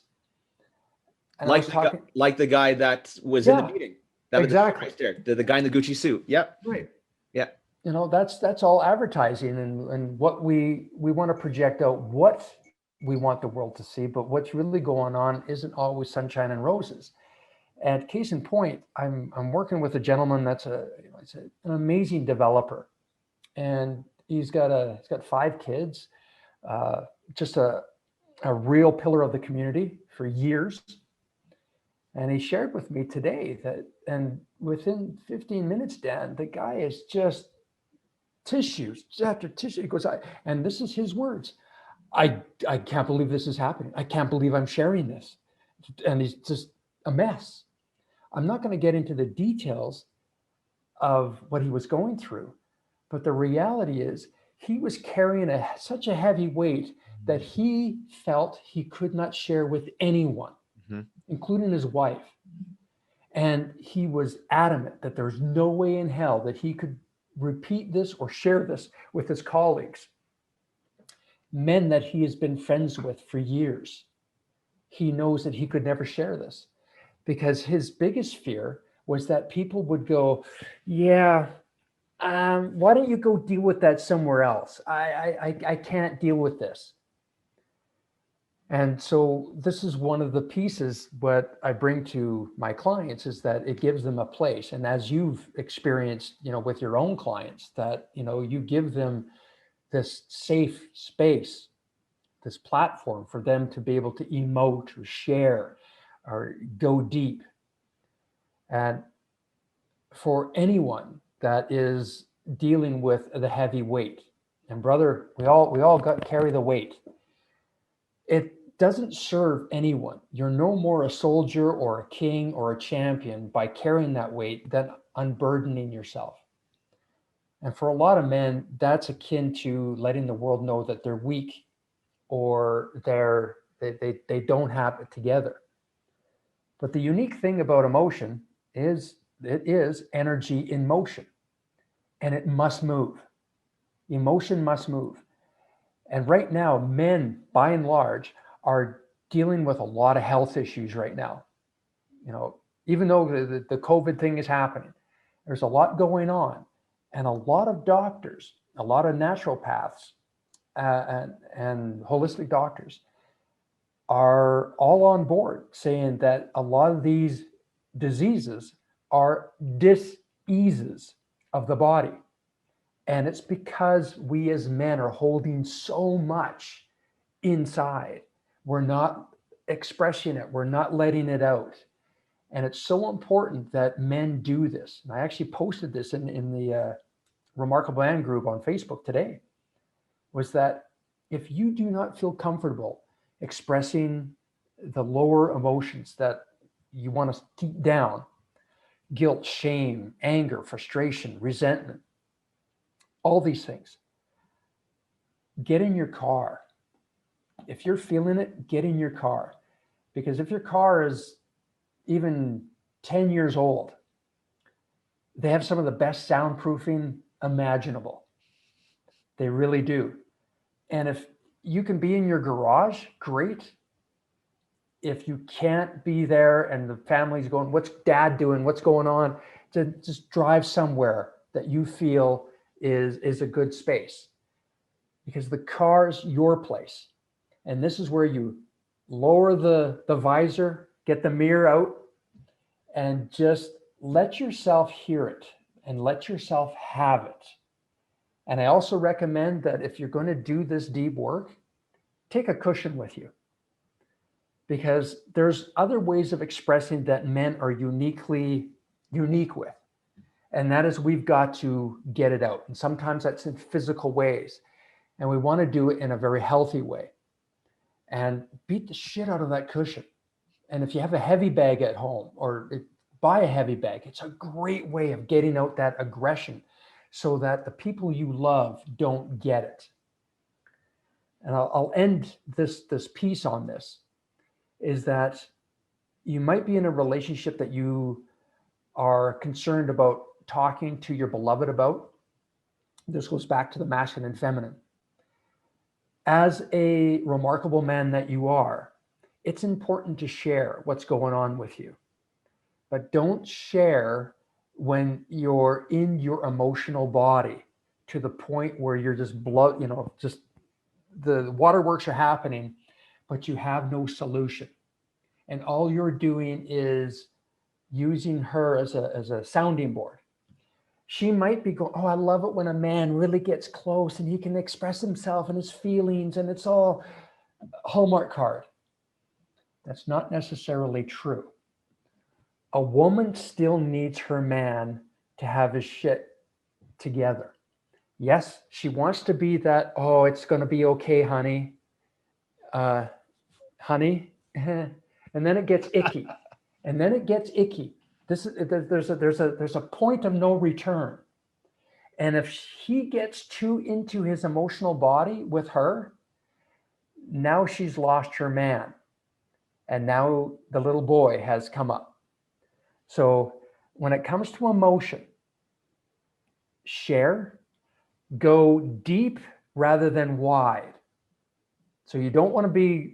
And Like the guy that was in the meeting. That exactly. Was right there. The guy in the Gucci suit. Yep. Right. Yeah. That's all advertising, and what we want to project out what we want the world to see, but what's really going on isn't always sunshine and roses. And case in point, I'm working with a gentleman that's an amazing developer, and he's got 5 kids, just a real pillar of the community for years. And he shared with me today that, and within 15 minutes, Dan, the guy is just tissues after tissue. He goes, and this is his words, I can't believe this is happening. I can't believe I'm sharing this. And he's just a mess. I'm not going to get into the details of what he was going through, but the reality is he was carrying such a heavy weight that he felt he could not share with anyone. including his wife. And he was adamant that there's no way in hell that he could repeat this or share this with his colleagues, men that he has been friends with for years. He knows that he could never share this because his biggest fear was that people would go, yeah, why don't you go deal with that somewhere else? I can't deal with this. And so this is one of the pieces what I bring to my clients is that it gives them a place. And as you've experienced, with your own clients, that, you give them this safe space, this platform for them to be able to emote or share or go deep. And for anyone that is dealing with the heavy weight, and brother, we all carry the weight. It doesn't serve anyone. You're no more a soldier or a king or a champion by carrying that weight than unburdening yourself. And for a lot of men, that's akin to letting the world know that they're weak or they don't have it together. But the unique thing about emotion is it is energy in motion, and it must move. Emotion must move. And right now, men, by and large, are dealing with a lot of health issues right now. Even though the COVID thing is happening, there's a lot going on. And a lot of doctors, a lot of naturopaths and holistic doctors are all on board saying that a lot of these diseases are dis-eases of the body. And it's because we as men are holding so much inside. We're not expressing it. We're not letting it out. And it's so important that men do this. And I actually posted this in the Remarkable Man group on Facebook today, was that if you do not feel comfortable expressing the lower emotions that you want to keep down, guilt, shame, anger, frustration, resentment, all these things, get in your car. If you're feeling it, get in your car. Because if your car is even 10 years old, they have some of the best soundproofing imaginable. They really do. And if you can be in your garage, great. If you can't be there and the family's going, what's dad doing? What's going on? To just drive somewhere that you feel is a good space. Because the car's your place. And this is where you lower the visor, get the mirror out, and just let yourself hear it and let yourself have it. And I also recommend that if you're going to do this deep work, take a cushion with you. Because there's other ways of expressing that men are unique with. And that is we've got to get it out. And sometimes that's in physical ways. And we want to do it in a very healthy way. And beat the shit out of that cushion. And if you have a heavy bag at home buy a heavy bag, it's a great way of getting out that aggression so that the people you love don't get it. And I'll end this piece on this, is that you might be in a relationship that you are concerned about talking to your beloved about. This goes back to the masculine and feminine. As a remarkable man that you are, it's important to share what's going on with you. But don't share when you're in your emotional body to the point where you're just just the waterworks are happening, but you have no solution. And all you're doing is using her as a sounding board. She might be going, oh, I love it when a man really gets close and he can express himself and his feelings and it's all Hallmark card. That's not necessarily true. A woman still needs her man to have his shit together. Yes, she wants to be that, oh, it's going to be okay, honey. Honey. And then it gets icky. And then it gets icky. There's a point of no return. And if he gets too into his emotional body with her, now she's lost her man. And now the little boy has come up. So when it comes to emotion, share, go deep rather than wide. So you don't want to be,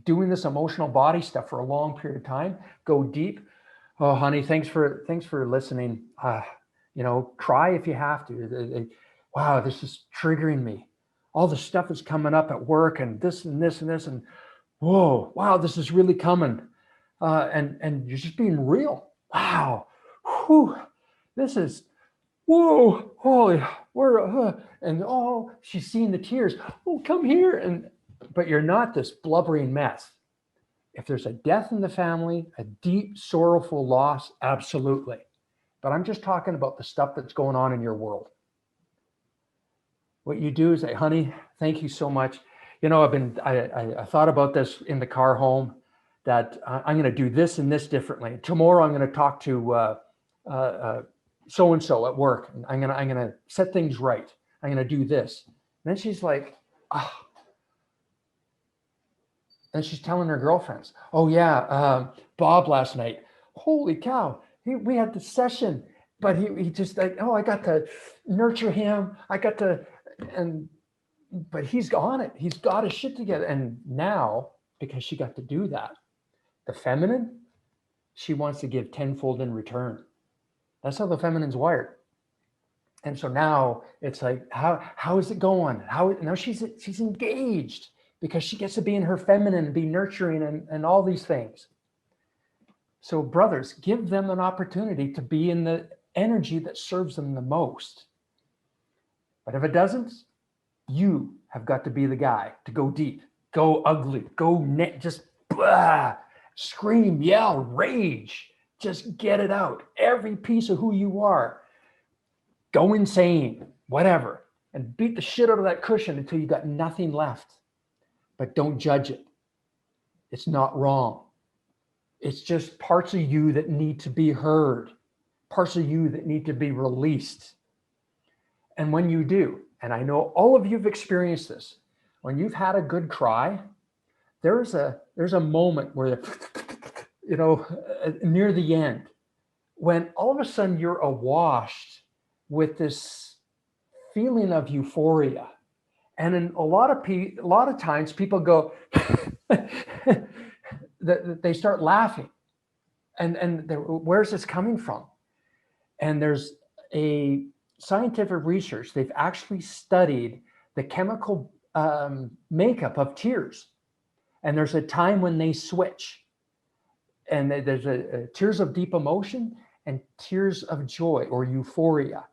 doing this emotional body stuff for a long period of time. Go deep. Oh, honey, thanks for listening. Cry if you have to. Wow, this is triggering me. All the stuff is coming up at work, and this and this and this, and whoa, wow, this is really coming. And you're just being real. Wow, whew, this is, whoa, holy, and oh, she's seeing the tears. Oh, come here, but you're not this blubbering mess. If there's a death in the family, a deep, sorrowful loss, absolutely. But I'm just talking about the stuff that's going on in your world. What you do is say, honey, thank you so much. I thought about this in the car home, that I'm going to do this and this differently. Tomorrow I'm going to talk to so-and-so at work. And I'm going to set things right. I'm going to do this. And then she's like, oh. And she's telling her girlfriends, oh yeah, Bob last night, holy cow, we had the session, but he just like, oh, I got to nurture him. But he's on it. He's got his shit together. And now, because she got to do that, the feminine, she wants to give tenfold in return. That's how the feminine's wired. And so now it's like, how is it going? Now she's engaged, because she gets to be in her feminine, be nurturing and all these things. So brothers, give them an opportunity to be in the energy that serves them the most. But if it doesn't, you have got to be the guy to go deep, go ugly, just blah, scream, yell, rage, just get it out. Every piece of who you are, go insane, whatever, and beat the shit out of that cushion until you got nothing left. But don't judge it. It's not wrong. It's just parts of you that need to be heard, parts of you that need to be released. And when you do, and I know all of you have experienced this, when you've had a good cry, there's a moment where, near the end, when all of a sudden you're awash with this feeling of euphoria. And in a lot of times people go, they start laughing. And where's this coming from? And there's a scientific research. They've actually studied the chemical makeup of tears. And there's a time when they switch. And there's a tears of deep emotion and tears of joy or euphoria.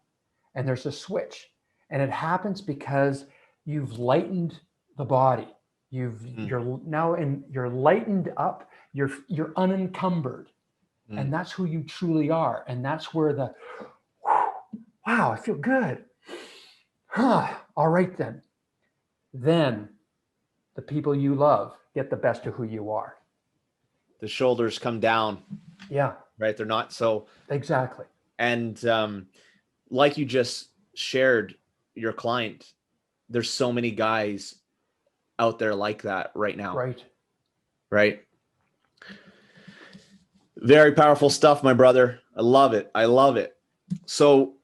And there's a switch. And it happens because you've lightened the body. You're lightened up. You're unencumbered, and that's who you truly are. And that's where wow, I feel good. All right then. Then the people you love get the best of who you are. The shoulders come down. Yeah. Right. They're not so. Exactly. And like you just shared, your client, there's so many guys out there like that right now. Right. Very powerful stuff, my brother. I love it. So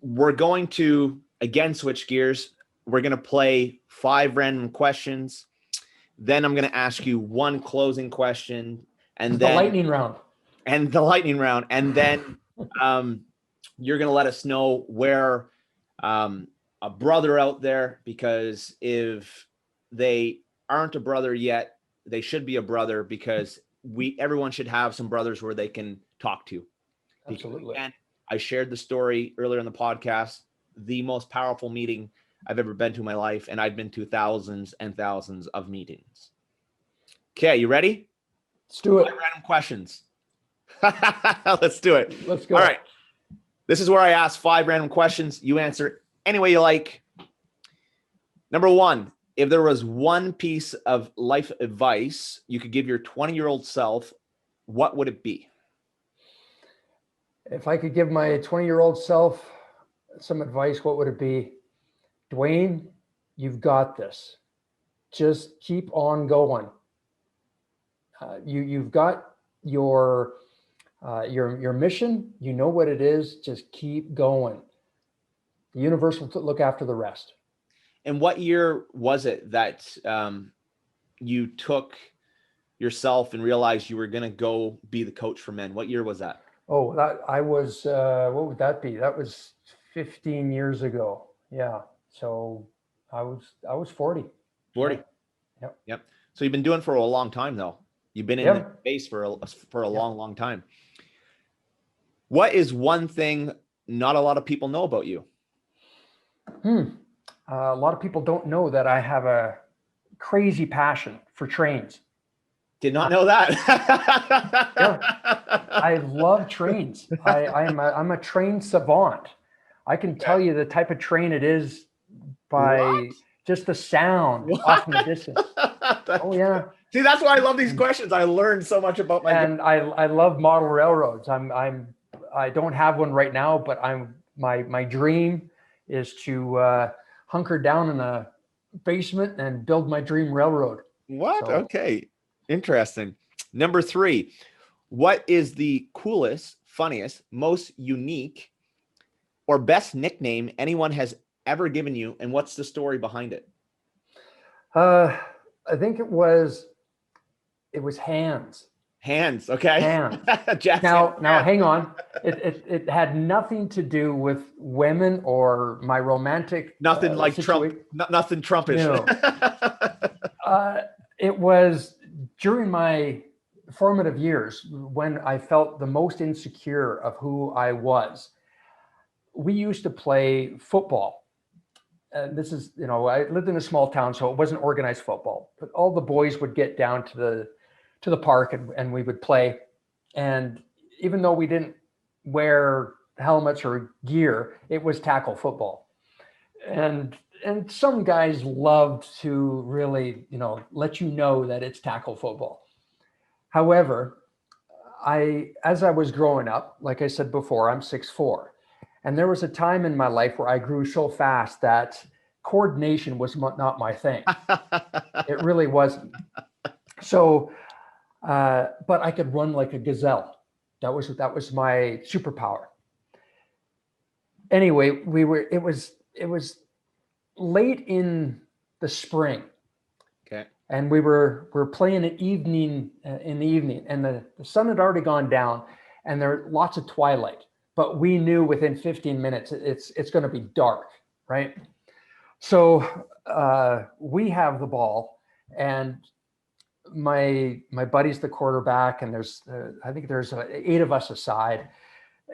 we're going to, again, switch gears. We're going to play 5 random questions. Then I'm going to ask you one closing question, and then the lightning round. And then you're going to let us know where a brother out there, because if they aren't a brother yet, they should be a brother, because everyone should have some brothers where they can talk to. Absolutely. And I shared the story earlier in the podcast, the most powerful meeting I've ever been to in my life, and I've been to thousands and thousands of meetings. Okay, you ready? Let's do it. 5 random questions. Let's do it. Let's go. All right. This is where I ask 5 random questions. You answer any way you like. Number 1, if there was one piece of life advice you could give your 20-year-old self, what would it be? If I could give my 20-year-old self some advice, what would it be? Dwayne, you've got this. Just keep on going. You've got your mission. You know what it is. Just keep going. The universe will look after the rest. And what year was it that you took yourself and realized you were going to go be the coach for men? What year was that? Oh, that I was, what would that be? That was 15 years ago. Yeah. So I was 40. 40. Yep. Yep. So you've been doing it for a long time though. You've been in the space for a long, long time. What is one thing not a lot of people know about you? A lot of people don't know that I have a crazy passion for trains. Did not know that. Yeah. I love trains. I'm a train savant. I can tell you the type of train it is by just the sound off in the distance. Oh yeah. See, that's why I love these questions. I learned so much about I love model railroads. I don't have one right now, but my dream is to hunker down in a basement and build my dream railroad. What? So, okay. Interesting. Number 3, what is the coolest, funniest, most unique, or best nickname anyone has ever given you, and what's the story behind it? I think it was Hands. Hands, okay. Hands. Now, hang on. It had nothing to do with women or my romantic. Nothing like Trump. Nothing Trumpish. No. It was during my formative years when I felt the most insecure of who I was. We used to play football. This is, I lived in a small town, so it wasn't organized football, but all the boys would get down to the park and we would play. And even though we didn't wear helmets or gear, it was tackle football. And some guys loved to really, let you know that it's tackle football. However, as I was growing up, like I said before, I'm 6'4", and there was a time in my life where I grew so fast that coordination was not my thing. It really wasn't. So, but I could run like a gazelle. That was my superpower. Anyway, it was late in the spring. Okay. And we're playing in the evening, and the sun had already gone down, and there were lots of twilight. But we knew within 15 minutes it's going to be dark, right? So we have the ball, and my buddy's the quarterback, and I think there's 8 of us aside,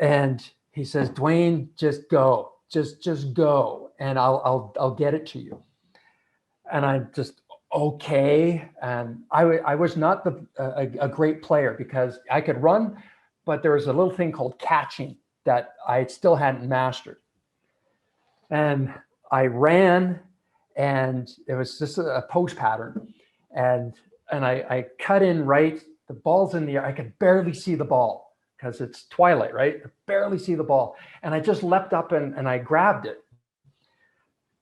and he says, "Dwayne, just go, just go, and I'll get it to you." And I just, okay. And I was not a great player because I could run, but there was a little thing called catching that I still hadn't mastered. And I ran, and it was just a post pattern, and I cut in right. The ball's in the air. I could barely see the ball because it's twilight, right? I barely see the ball, and I just leapt up and I grabbed it.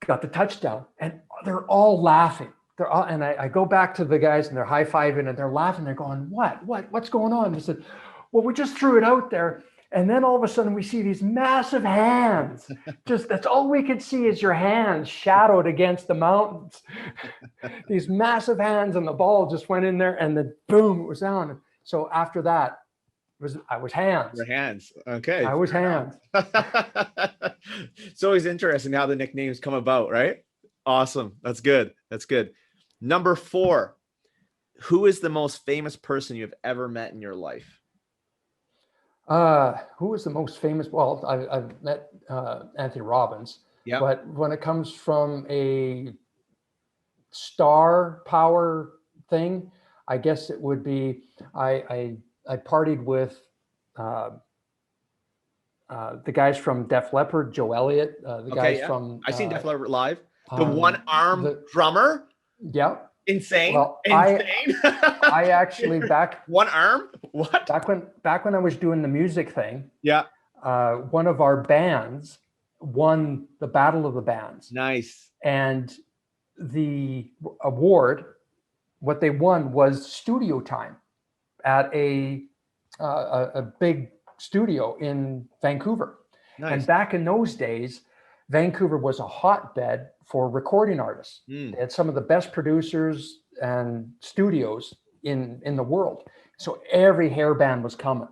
Got the touchdown, and they're all laughing. And I go back to the guys, and they're high-fiving, and they're laughing. They're going, what's going on? They said, well, we just threw it out there. And then all of a sudden we see these massive hands. That's all we could see is your hands shadowed against the mountains. These massive hands, and the ball just went in there, and then boom, it was down. So after that, I was Hands. Your Hands. Okay. I was Hands. It's always interesting how the nicknames come about, right? Awesome. That's good. That's good. Number 4, who is the most famous person you've ever met in your life? Who is the most famous? Well, I've met Anthony Robbins. Yeah. But when it comes from a star power thing, I guess it would be I partied with the guys from Def Leppard, Joe Elliott, the guys from. I seen Def Leppard live. The one-arm drummer. Yeah. Insane. Well, insane. I actually one arm. What? Back when I was doing the music thing. Yeah. One of our bands won the Battle of the Bands. Nice. And the award, what they won was studio time. at a big studio in Vancouver. Nice. And back in those days, Vancouver was a hotbed for recording artists. Mm. They had some of the best producers and studios in the world. So every hair band was coming.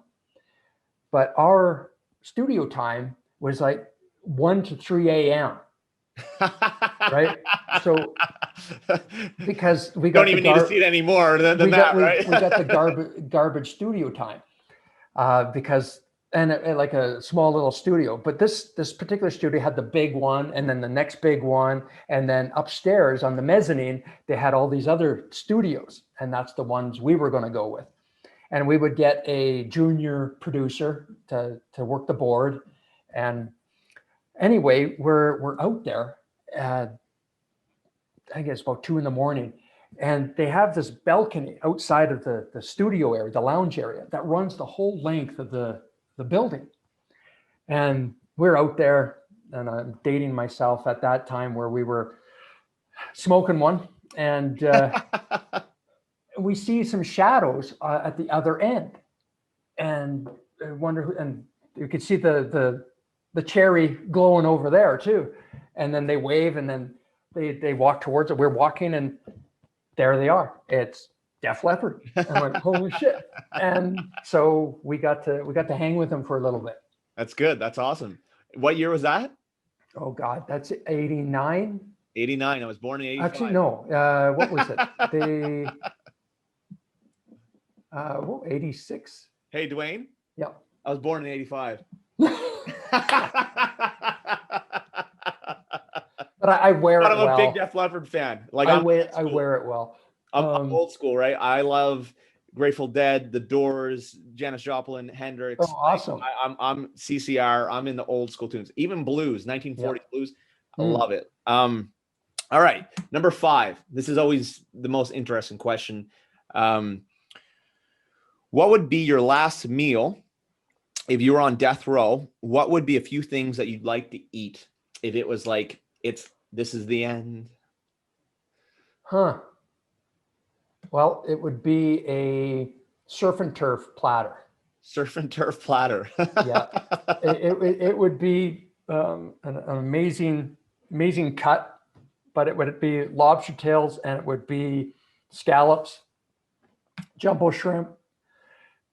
But our studio time was like 1 to 3 a.m. Right? So because we got don't even need to see it anymore than that, right? we got the garbage studio time because like a small little studio. But this particular studio had the big one, and then the next big one, and then upstairs on the mezzanine they had all these other studios, and that's the ones we were going to go with. And we would get a junior producer to work the board. And anyway, we're out there. I guess about 2 a.m, and they have this balcony outside of the studio area, the lounge area, that runs the whole length of the building. And we're out there, and I'm dating myself at that time, where we were smoking one, and we see some shadows at the other end, and I wonder, and you could see the cherry glowing over there too. And then they wave, and then they walk towards it. We're walking, and there they are. It's Def Leppard. And I went, holy shit. And so we got to hang with them for a little bit. That's good. That's awesome. What year was that? Oh God, that's 89. 89. I was born in 85. Actually, no. What was it? 86. Hey, Dwayne. Yeah. I was born in 85. But I wear it well. I'm a big Def Leppard fan. Like I wear it well. I'm old school, right? I love Grateful Dead, The Doors, Janis Joplin, Hendrix. Oh, awesome. I'm CCR. I'm in the old school tunes, even blues, 1940s blues. I love it. All right, number 5. This is always the most interesting question. What would be your last meal if you were on death row? What would be a few things that you'd like to eat if it was like this is the end? Huh. Well, it would be a surf and turf platter. Surf and turf platter. Yeah. It would be an amazing cut, but it would be lobster tails, and it would be scallops, jumbo shrimp,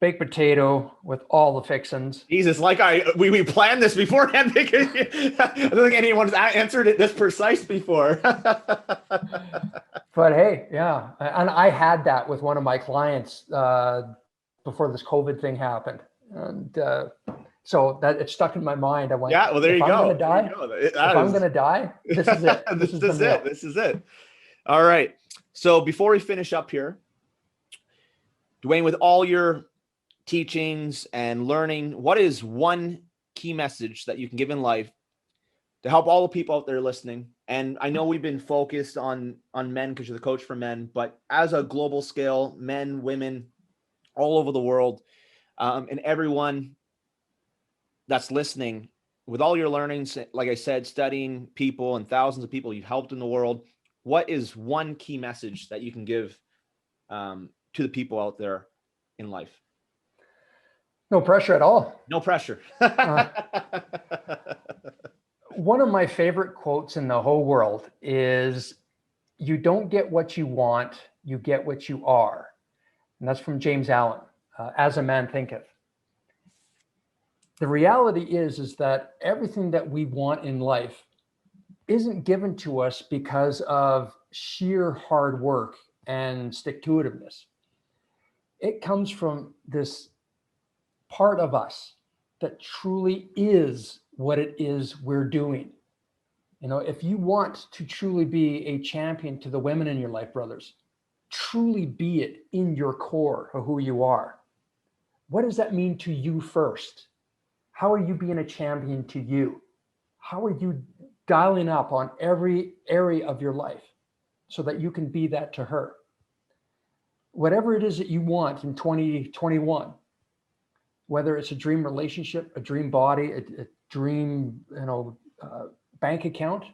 baked potato with all the fixins. Jesus, like we planned this beforehand. I don't think anyone's answered it this precise before. But hey, yeah. And I had that with one of my clients before this COVID thing happened. And so that it stuck in my mind. I went, yeah, well, there you go. If I'm going to die, this is it. This is it. All right. So before we finish up here, Dwayne, with all your teachings and learning, what is one key message that you can give in life to help all the people out there listening? And I know we've been focused on men because you're the coach for men, but as a global scale, men, women, all over the world, and everyone that's listening, with all your learnings, like I said, studying people and thousands of people you've helped in the world, what is one key message that you can give to the people out there in life? No pressure at all. No pressure. One of my favorite quotes in the whole world is, "You don't get what you want, you get what you are." And that's from James Allen, As a Man Thinketh. The reality is that everything that we want in life isn't given to us because of sheer hard work and stick-to-itiveness. It comes from this part of us that truly is what it is we're doing. You know, if you want to truly be a champion to the women in your life, brothers, truly be it in your core of who you are. What does that mean to you first? How are you being a champion to you? How are you dialing up on every area of your life so that you can be that to her? Whatever it is that you want in 2021, whether it's a dream relationship, a dream body, a dream, bank account,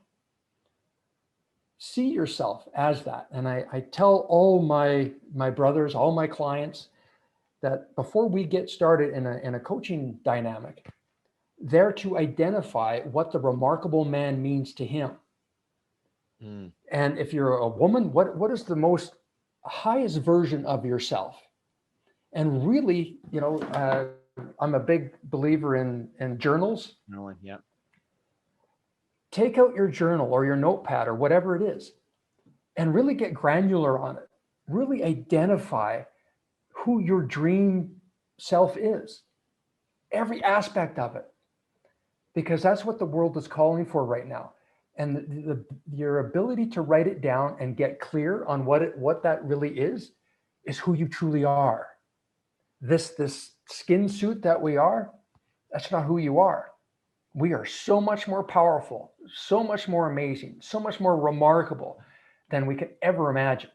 see yourself as that. And I tell all my brothers, all my clients, that before we get started in a coaching dynamic, they're to identify what the remarkable man means to him. And if you're a woman, what is the most highest version of yourself? And really, I'm a big believer in journals. Yeah. Take out your journal or your notepad or whatever it is and really get granular on it. Really identify who your dream self is, every aspect of it, because that's what the world is calling for right now. And your ability to write it down and get clear on what that really is who you truly are. This skin suit that we are, that's not who you are. We are so much more powerful, so much more amazing, so much more remarkable than we could ever imagine.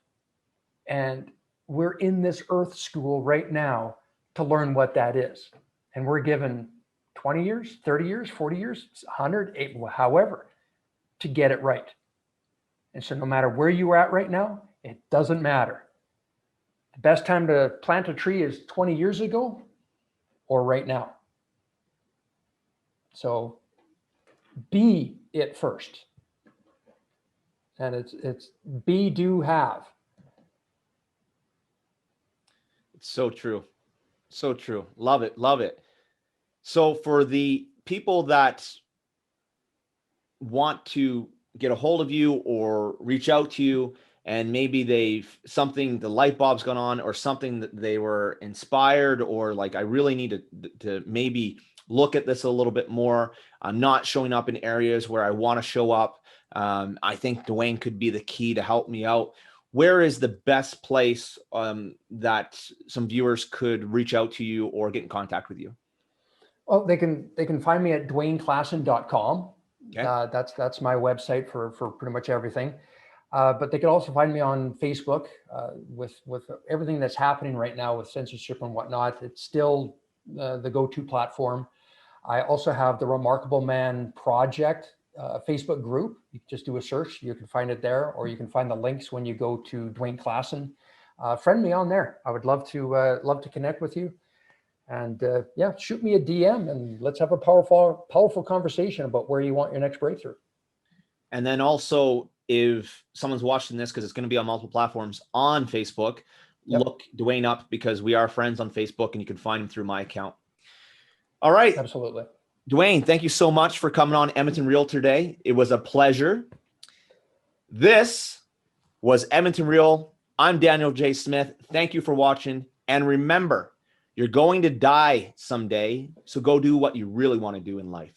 And we're in this earth school right now to learn what that is. And we're given 20 years, 30 years, 40 years, 100, however, to get it right. And so no matter where you're at right now, it doesn't matter. The best time to plant a tree is 20 years ago or right now. So be it first. And it's be, do, have. It's so true. So true. Love it. Love it. So for the people that want to get a hold of you or reach out to you, and maybe the light bulb's gone on, or something that they were inspired, or like, I really need to maybe look at this a little bit more. I'm not showing up in areas where I want to show up. I think Dwayne could be the key to help me out. Where is the best place that some viewers could reach out to you or get in contact with you? Well, they can find me at dwayneklassen.com. Okay. That's my website for pretty much everything. But they can also find me on Facebook with everything that's happening right now with censorship and whatnot. It's still the go-to platform. I also have the Remarkable Man Project Facebook group. You can just do a search. You can find it there, or you can find the links when you go to Dwayne Klassen. Friend me on there. I would love to connect with you. And shoot me a DM and let's have a powerful conversation about where you want your next breakthrough. And then also, if someone's watching this, because it's going to be on multiple platforms on Facebook, look Dwayne up, because we are friends on Facebook and you can find him through my account. All right. Absolutely. Dwayne, thank you so much for coming on Edmonton Real today. It was a pleasure. This was Edmonton Real. I'm Daniel J. Smith. Thank you for watching. And remember, you're going to die someday, so go do what you really want to do in life.